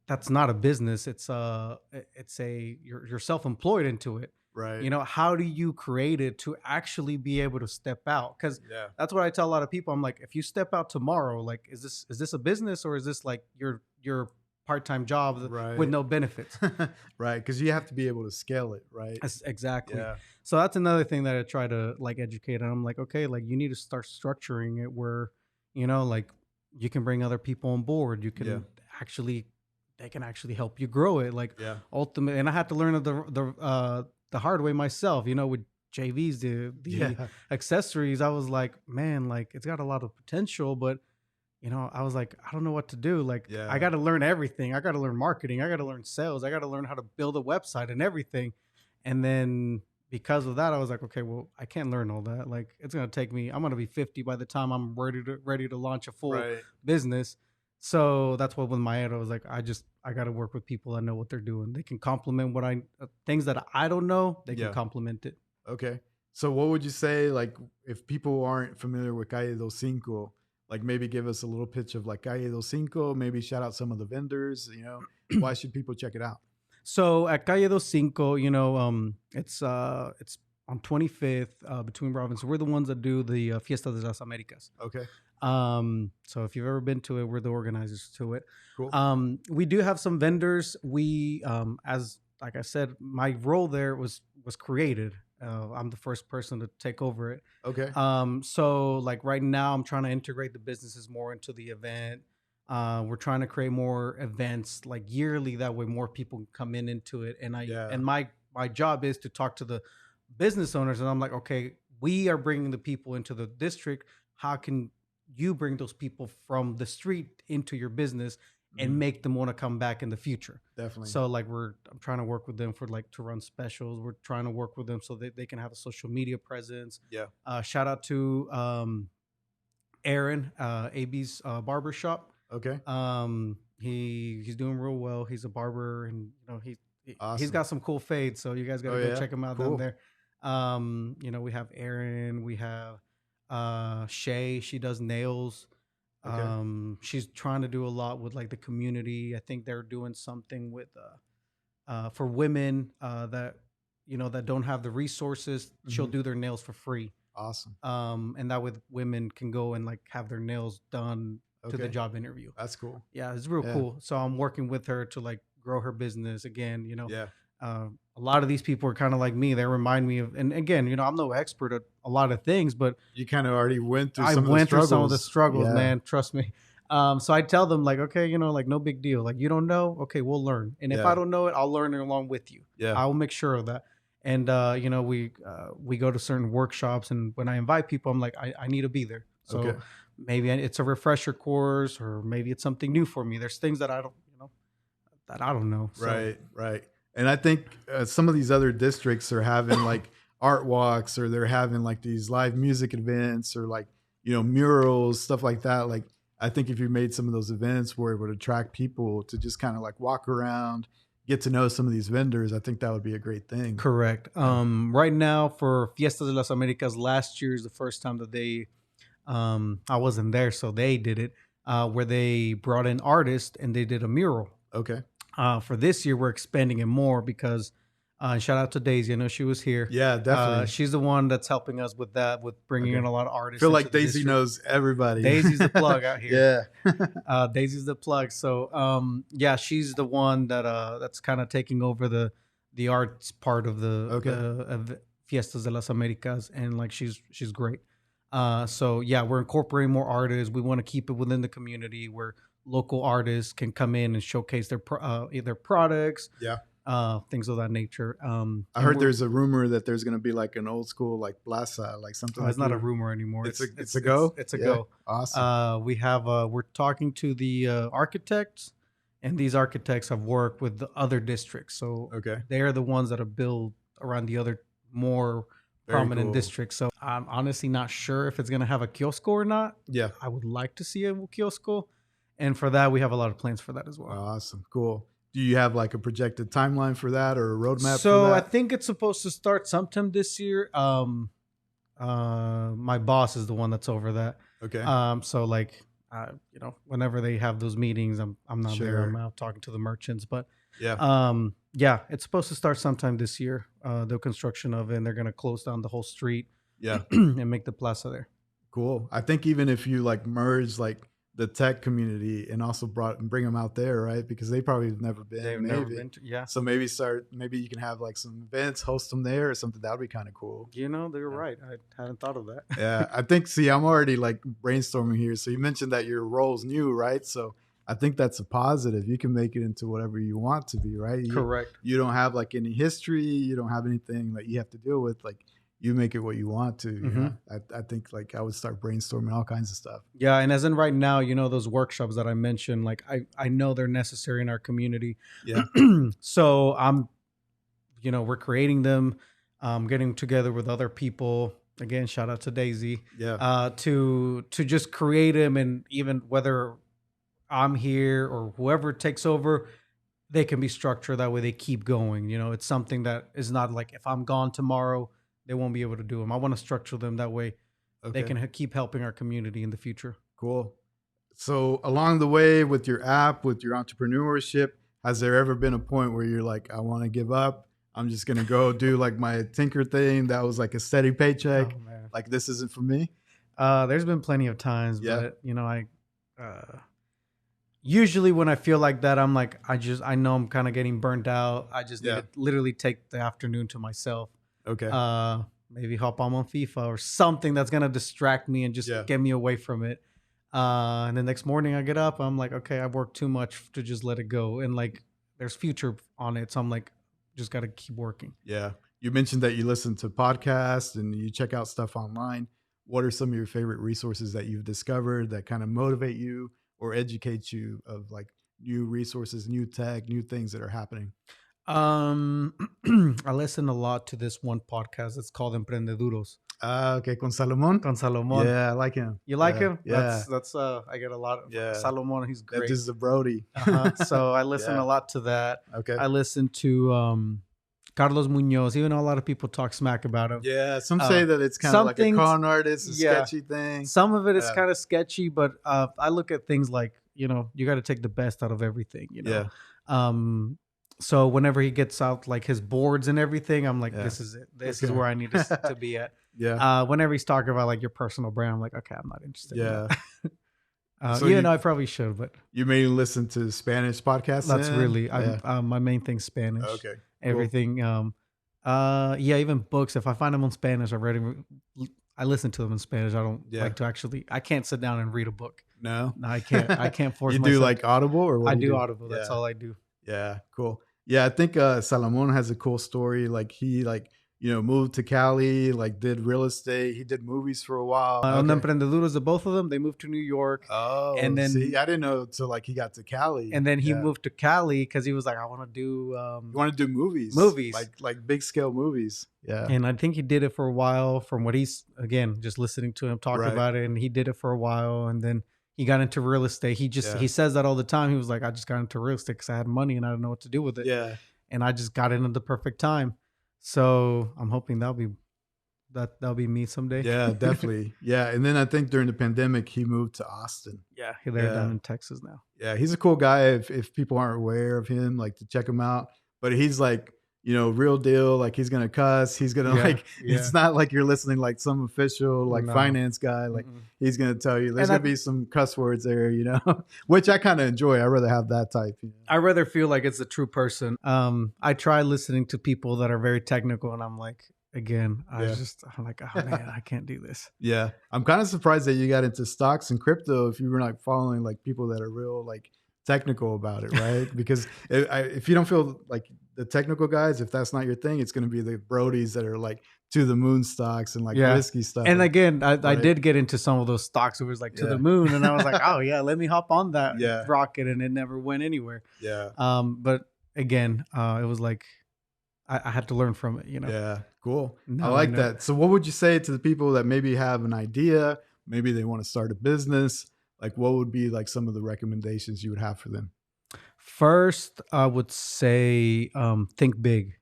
that's not a business. It's you're self-employed into it. Right. How do you create it to actually be able to step out? Because that's what I tell a lot of people. I'm like, if you step out tomorrow, like, is this a business, or is this like your part-time job with no benefits? Right. Because you have to be able to scale it. Right. Exactly. Yeah. So that's another thing that I try to like educate. And I'm like, okay, like you need to start structuring it where, like you can bring other people on board. You can they can actually help you grow it. Like ultimately, and I had to learn the hard way myself, with JVs, the accessories. I was like, man, like it's got a lot of potential, but I was like, I don't know what to do. Like, I got to learn everything. I got to learn marketing. I got to learn sales. I got to learn how to build a website and everything. And then because of that, I was like, okay, well, I can't learn all that. Like, it's going to take me, I'm going to be 50 by the time I'm ready to launch a full business. So that's what with my head, I was like, I got to work with people that know what they're doing. They can complement things that I don't know, they can complement it. Okay. So what would you say, like, if people aren't familiar with Calle Dos Cinco, like maybe give us a little pitch of like Calle Dos Cinco, maybe shout out some of the vendors, why should people check it out? So at Calle Dos Cinco, it's on 25th between Robinson. We're the ones that do the Fiesta de las Americas. Okay. So if you've ever been to it, we're the organizers to it. Cool. We do have some vendors. We, as like I said, my role there was created. I'm the first person to take over it. Okay. So like right now, I'm trying to integrate the businesses more into the event. We're trying to create more events like yearly. That way, more people can come into it. And and my job is to talk to the business owners. And I'm like, okay, we are bringing the people into the district. How can you bring those people from the street into your business and make them want to come back in the future? Definitely. So like I'm trying to work with them for like to run specials. We're trying to work with them so that they can have a social media presence. Yeah. Shout out to Aaron, AB's barbershop. Okay. He's doing real well. He's a barber, and awesome. He's got some cool fades. So you guys got to go check him out down there. We have Aaron, we have Shay. She does nails. Okay. She's trying to do a lot with like the community. I think they're doing something with for women that that don't have the resources. She'll do their nails for free. Awesome. And that with women can go and like have their nails done to the job interview. That's cool. Yeah, it's real cool. So I'm working with her to like grow her business again. A lot of these people are kind of like me. They remind me of, and again, I'm no expert at a lot of things, but you kind of already went through. I went through some of the struggles, man. Trust me. So I tell them like, okay, like no big deal. Like you don't know, okay, we'll learn. And if I don't know it, I'll learn it along with you. Yeah, I will make sure of that. And we go to certain workshops, and when I invite people, I'm like, I need to be there. So maybe it's a refresher course, or maybe it's something new for me. There's things that I don't know. So. Right. And I think some of these other districts are having like art walks, or they're having like these live music events, or like murals, stuff like that. Like, I think if you made some of those events where it would attract people to just kind of like walk around, get to know some of these vendors, I think that would be a great thing. Correct. Right now for Fiestas de las Americas, last year is the first time that they, I wasn't there, so they did it, where they brought in artists and they did a mural. Okay. For this year, we're expanding it more because shout out to Daisy. I know she was here. Yeah, definitely. She's the one that's helping us with that, with bringing in a lot of artists. I feel like Daisy knows everybody. Daisy's the plug out here. Yeah. Daisy's the plug. So, yeah, she's the one that's kind of taking over the arts part of the Fiestas de las Americas, and like she's great. So yeah, we're incorporating more artists. We want to keep it within the community where local artists can come in and showcase their products. Yeah. Things of that nature. I heard there's a rumor that there's going to be like an old school like plaza, like something. It's not a rumor anymore. It's a go. It's a go. Awesome. We're talking to the architects, and these architects have worked with the other districts. So they are the ones that are built around the other more prominent districts. So I'm honestly not sure if it's going to have a kiosk or not. Yeah. I would like to see a kiosk, and for that we have a lot of plans for that as well. Awesome. Cool. Do you have like a projected timeline for that or a roadmap? So I think it's supposed to start sometime this year. My boss is the one that's over that. Okay. So like, whenever they have those meetings, I'm not there. I'm out talking to the merchants, but yeah, it's supposed to start sometime this year. The construction of it, and they're gonna close down the whole street. Yeah. And make the plaza there. Cool. I think even if you like merge like the tech community and also bring them out there, right? Because they probably have never been. They've never been. Yeah. So maybe you can have like some events, host them there or something. That would be kind of cool. They're right. I hadn't thought of that. Yeah. I think, I'm already like brainstorming here. So you mentioned that your role's new, right? So I think that's a positive. You can make it into whatever you want to be, right? Correct. You don't have like any history. You don't have anything that you have to deal with. Like, you make it what you want to. You know? I think like I would start brainstorming all kinds of stuff. Yeah. And as in right now, those workshops that I mentioned, like I know they're necessary in our community. Yeah. So we're creating them, getting together with other people. Again, shout out to Daisy. Yeah. To just create them, and even whether I'm here or whoever takes over, they can be structured that way. They keep going. It's something that is not like if I'm gone tomorrow, they won't be able to do them. I want to structure them that way. They can keep helping our community in the future. Cool. So along the way with your app, with your entrepreneurship, has there ever been a point where you're like, I want to give up? I'm just going to go do like my tinker thing. That was like a steady paycheck. Oh, man. Like, this isn't for me. There's been plenty of times, but usually when I feel like that, I'm like, I know I'm kind of getting burnt out. I just need to literally take the afternoon to myself. Okay. Maybe hop on FIFA or something that's gonna distract me and just get me away from it. And the next morning I get up, I'm like, okay, I've worked too much to just let it go. And like, there's future on it, so I'm like, just gotta keep working. Yeah. You mentioned that you listen to podcasts and you check out stuff online. What are some of your favorite resources that you've discovered that kind of motivate you or educate you of like new resources, new tech, new things that are happening? I listen a lot to this one podcast. It's called Emprendeduros. Okay, con Salomon. Con Salomon. Yeah, I like him. You like him? Yeah. That's I get a lot of Salomon. He's great. That is the Brody. So I listen a lot to that. Okay. I listen to Carlos Munoz. Even though a lot of people talk smack about him. Yeah, some say that it's kind of like a con artist, a sketchy thing. Some of it is kind of sketchy, but I look at things like, you got to take the best out of everything. Yeah. So whenever he gets out like his boards and everything, I'm like, this is it. This is where I need to be at. Yeah. Whenever he's talking about like your personal brand, I'm like, okay, I'm not interested. Yeah. In that. I probably should, but you may listen to Spanish podcasts. That's really my main thing's Spanish. Okay. Cool. Everything. Even books. If I find them on Spanish, I listen to them in Spanish. I don't like to actually. I can't sit down and read a book. No, I can't. I can't force. You myself. do like Audible or what? I do Audible. That's all I do. Yeah, cool. Yeah, I think Salomon has a cool story. Like he moved to Cali, like did real estate. He did movies for a while. On the Emprendeduros of both of them, they moved to New York. Oh, and then see, I didn't know until like he got to Cali. And then he moved to Cali because he was like, I want to do you want to do movies, like big scale movies. Yeah. And I think he did it for a while from what he's, again, just listening to him talk about it. And he did it for a while. And then he got into real estate. He says that all the time. He was like, I just got into real estate because I had money and I didn't know what to do with it. Yeah. And I just got in at the perfect time. So I'm hoping that'll be me someday. Yeah, definitely. Yeah. And then I think during the pandemic, he moved to Austin. Yeah. They're down in Texas now. Yeah. He's a cool guy. If people aren't aware of him, like to check him out. But he's like, real deal. Like he's going to cuss. He's going to it's not like you're listening like some official, like finance guy. Like he's going to tell you there's going to be some cuss words there, which I kind of enjoy. I'd rather have that type. I rather feel like it's a true person. I try listening to people that are very technical and I'm like, again, I'm like, oh man, I can't do this. Yeah. I'm kind of surprised that you got into stocks and crypto if you were like following like people that are real, like technical about it, right? Because if you don't feel like the technical guys, if that's not your thing, it's going to be the Brodies that are like to the moon stocks and like risky stuff. And again, I did get into some of those stocks. It was like to the moon. And I was like, oh yeah, let me hop on that rocket. And it never went anywhere. Yeah. But again, it was like, I had to learn from it, Yeah. Cool. I like that. So what would you say to the people that maybe have an idea, maybe they want to start a business? Like what would be like some of the recommendations you would have for them? First, I would say think big.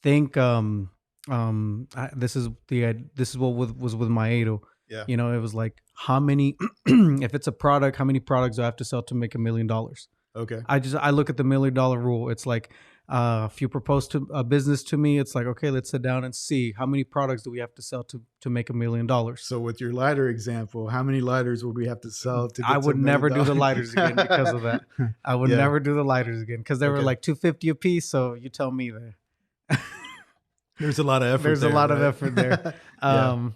Think this is what was with my Ado. Yeah. It was like how many if it's a product, how many products do I have to sell to make $1 million? Okay. I look at the $1 million rule. It's like if you propose to a business to me, it's like, okay, let's sit down and see how many products do we have to sell to make $1 million. So with your lighter example, how many lighters would we have to sell to get I would never do the lighters again because of that. I would never do the lighters again because they were like $250 a piece. So you tell me that. There's a lot of effort. There's a lot of effort there.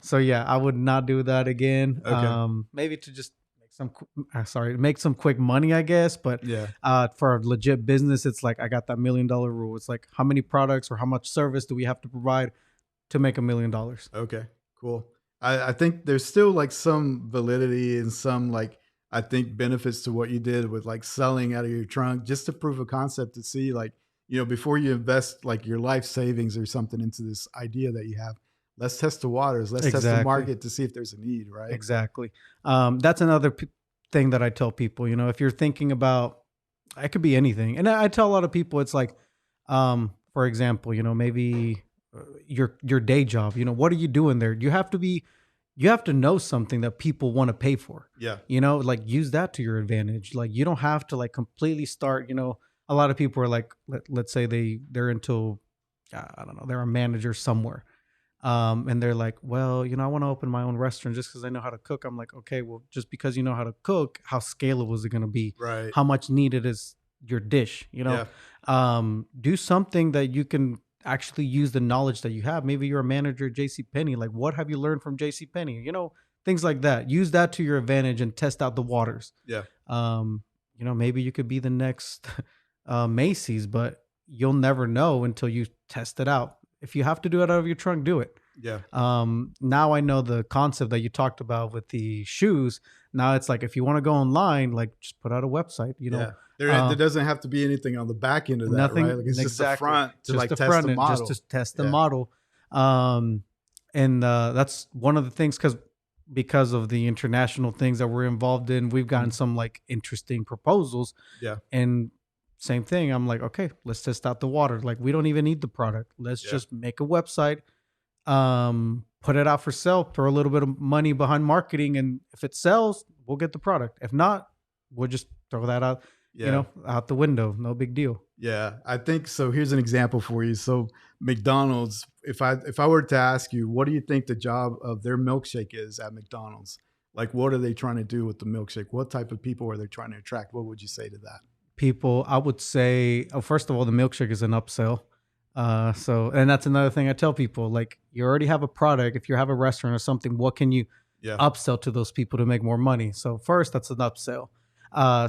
So yeah, I would not do that again. Okay. Maybe to just make some quick money, I guess. But for a legit business, it's like I got that $1 million rule. It's like how many products or how much service do we have to provide to make $1 million? Okay, cool. I think there's still like some validity and some like I think benefits to what you did with like selling out of your trunk just to prove a concept to see like before you invest like your life savings or something into this idea that you have. Let's test the waters. Let's test the market to see if there's a need, right? Exactly. That's another thing that I tell people, if you're thinking about, it could be anything. And I tell a lot of people, it's like, for example, maybe your day job, what are you doing there? You have to know something that people want to pay for. Yeah. Like use that to your advantage. Like you don't have to like completely start, a lot of people are like, let's say they're into, I don't know, they're a manager somewhere. And they're like, well, I want to open my own restaurant just because I know how to cook. I'm like, okay, well, just because you know how to cook, how scalable is it going to be? Right. How much needed is your dish? Do something that you can actually use the knowledge that you have. Maybe you're a manager at JCPenney. Like, what have you learned from JCPenney? Things like that. Use that to your advantage and test out the waters. Yeah. Maybe you could be the next Macy's, but you'll never know until you test it out. If you have to do it out of your trunk, do it. Yeah. Now I know the concept that you talked about with the shoes. Now it's like, if you want to go online, like just put out a website, There doesn't have to be anything on the back end of that, nothing, right? Like it's just the front to just like the test front the end, model. just to test the model. And that's one of the things because of the international things that we're involved in, we've gotten some like interesting proposals. Yeah. And same thing. I'm like, okay, let's test out the water. Like we don't even need the product. Let's just make a website, put it out for sale, throw a little bit of money behind marketing. And if it sells, we'll get the product. If not, we'll just throw that out, out the window. No big deal. Yeah, I think so. Here's an example for you. So McDonald's, if I were to ask you, what do you think the job of their milkshake is at McDonald's? Like, what are they trying to do with the milkshake? What type of people are they trying to attract? What would you say to that? People, I would say, first of all, the milkshake is an upsell. And that's another thing I tell people, like you already have a product. If you have a restaurant or something, what can you upsell to those people to make more money? So first, that's an upsell.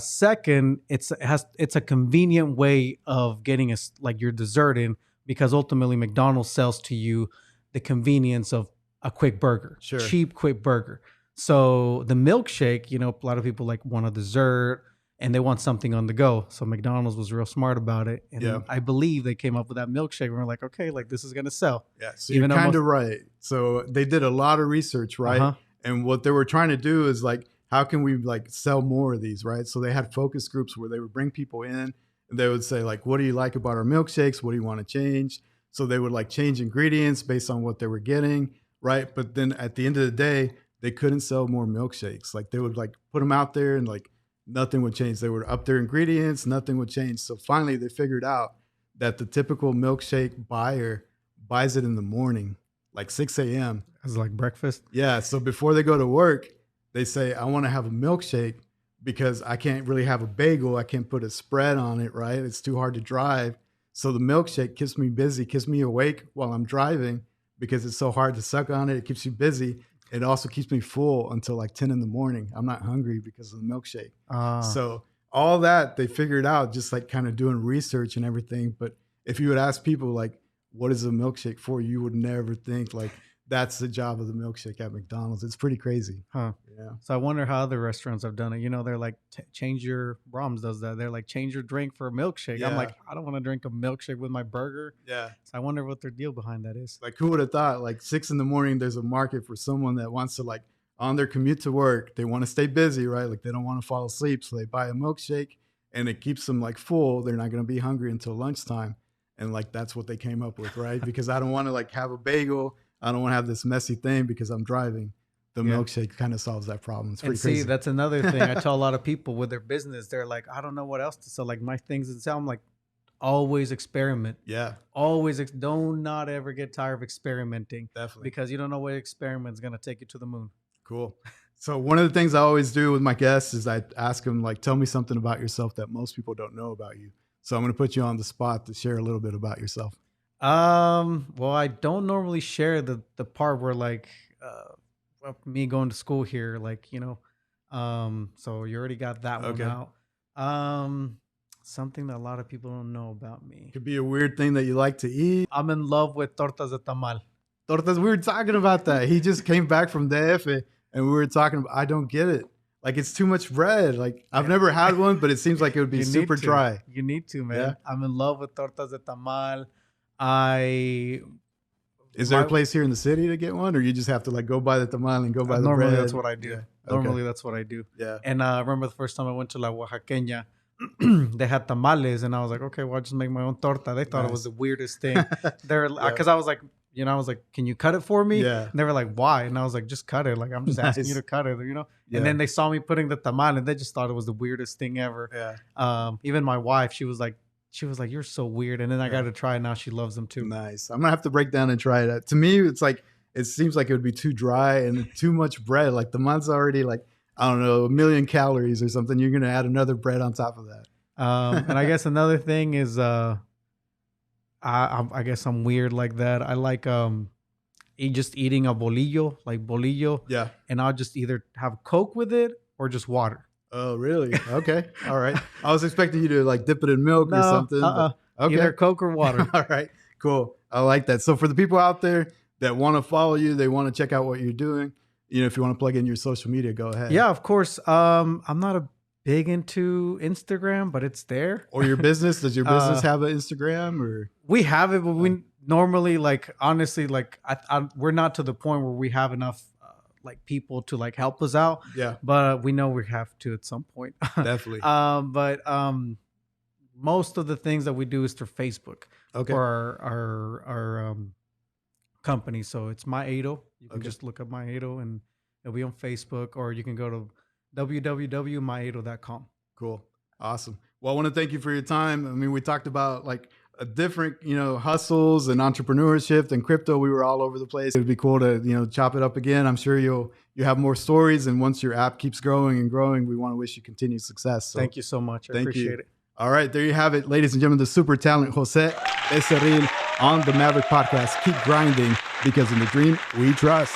Second, it's a convenient way of getting like your dessert in because ultimately McDonald's sells to you the convenience of a quick burger, cheap, quick burger. So the milkshake, you know, a lot of people like want a dessert and they want something on the go. So McDonald's was real smart about it. And I believe they came up with that milkshake. And we're like, okay, like this is going to sell. Yeah, so you're kind of right. So they did a lot of research, right? And what they were trying to do is like, how can we like sell more of these, right? So they had focus groups where they would bring people in and they would say like, what do you like about our milkshakes? What do you want to change? So they would like change ingredients based on what they were getting, right? But then at the end of the day, they couldn't sell more milkshakes. Like they would like put them out there and like nothing would change. They would up their ingredients, nothing would change. So finally they figured out that the typical milkshake buyer buys it in the morning, like 6 a.m. As like breakfast? Yeah. So before they go to work, they say, I want to have a milkshake because I can't really have a bagel. I can't put a spread on it, right? It's too hard to drive. So the milkshake keeps me busy, keeps me awake while I'm driving because it's so hard to suck on it. It keeps you busy. It also keeps me full until like 10 in the morning. I'm not hungry because of the milkshake. So all that they figured out just like kind of doing research and everything. But if you would ask people like, what is a milkshake for? You would never think like that's the job of the milkshake at McDonald's. It's pretty crazy. Yeah. So I wonder how other restaurants have done it. You know, they're like, change your, Brahms does that. They're like, change your drink for a milkshake. I'm like, I don't want to drink a milkshake with my burger. Yeah. So I wonder what their deal behind that is. Like who would have thought like 6 in the morning, there's a market for someone that wants to like on their commute to work, they want to stay busy, right? Like they don't want to fall asleep. So they buy a milkshake and it keeps them like full. They're not going to be hungry until lunchtime. And like, that's what they came up with, right? Because I don't want to like have a bagel. I don't want to have this messy thing because I'm driving. The milkshake kind of solves that problem. It's pretty crazy. That's another thing. I tell a lot of people with their business, they're like, I don't know what else to sell. Like my things that sell, I'm like, always experiment. Yeah. Always. Don't not ever get tired of experimenting. Definitely. Because you don't know what experiment is going to take you to the moon. Cool. So one of the things I always do with my guests is I ask them like, tell me something about yourself that most people don't know about you. So I'm going to put you on the spot to share a little bit about yourself. Well, I don't normally share the part where like me going to school here, like, you know, so you already got that one out. Something that a lot of people don't know about me. Could be a weird thing that you like to eat. I'm in love with tortas de tamal. Tortas, we were talking about that. He just came back from DF and we were talking about, I don't get it. Like it's too much bread. Like I've never had one, but it seems like it would be super dry. You need to, man. Yeah. I'm in love with tortas de tamal. Is there a place here in the city to get one, or you just have to like go buy the tamal and go buy the bread? That's what I do. Yeah. Normally that's what I do. Yeah. And I remember the first time I went to La Oaxaqueña, they had tamales, and I was like, okay, well, I'll just make my own torta. They thought it was the weirdest thing. They're because I was like, you know, I was like, can you cut it for me? Yeah. And they were like, why? And I was like, just cut it. Like I'm just asking you to cut it, you know. Yeah. And then they saw me putting the tamal, and they just thought it was the weirdest thing ever. Yeah. Even my wife, she was like, you're so weird. And then I got to try it. Now she loves them too. Nice. I'm going to have to break down and try it. To me, it's like, it seems like it would be too dry and too much bread. Like the man's already like, I don't know, 1 million calories or something. You're going to add another bread on top of that. And I guess another thing is, I guess I'm weird like that. I like, just eating a bolillo, like bolillo. Yeah. And I'll just either have Coke with it or just water. Oh, really? Okay. All right. I was expecting you to like dip it in milk or something. Okay. Either Coke or water. All right. Cool. I like that. So for the people out there that want to follow you, they want to check out what you're doing, you know, if you want to plug in your social media, go ahead. Yeah, of course. I'm not a big into Instagram, but it's there. Or your business. Does your business have an Instagram or? We have it, but we normally like, honestly, like we're not to the point where we have enough like people to like help us out. Yeah. But we know we have to at some point. Definitely. But most of the things that we do is through Facebook. Okay. For our company. So it's MyAdo. You can just look up MyAdo and it'll be on Facebook, or you can go to www.myado.com. Cool. Awesome. Well, I want to thank you for your time. I mean, we talked about like a different, you know, hustles and entrepreneurship and crypto. We were all over the place. It would be cool to, you know, chop it up again. I'm sure you have more stories. And once your app keeps growing and growing, we want to wish you continued success. So thank you so much. I appreciate it. All right. There you have it, ladies and gentlemen, the super talent Jose Becerril on the Maverick podcast. Keep grinding because in the dream we trust.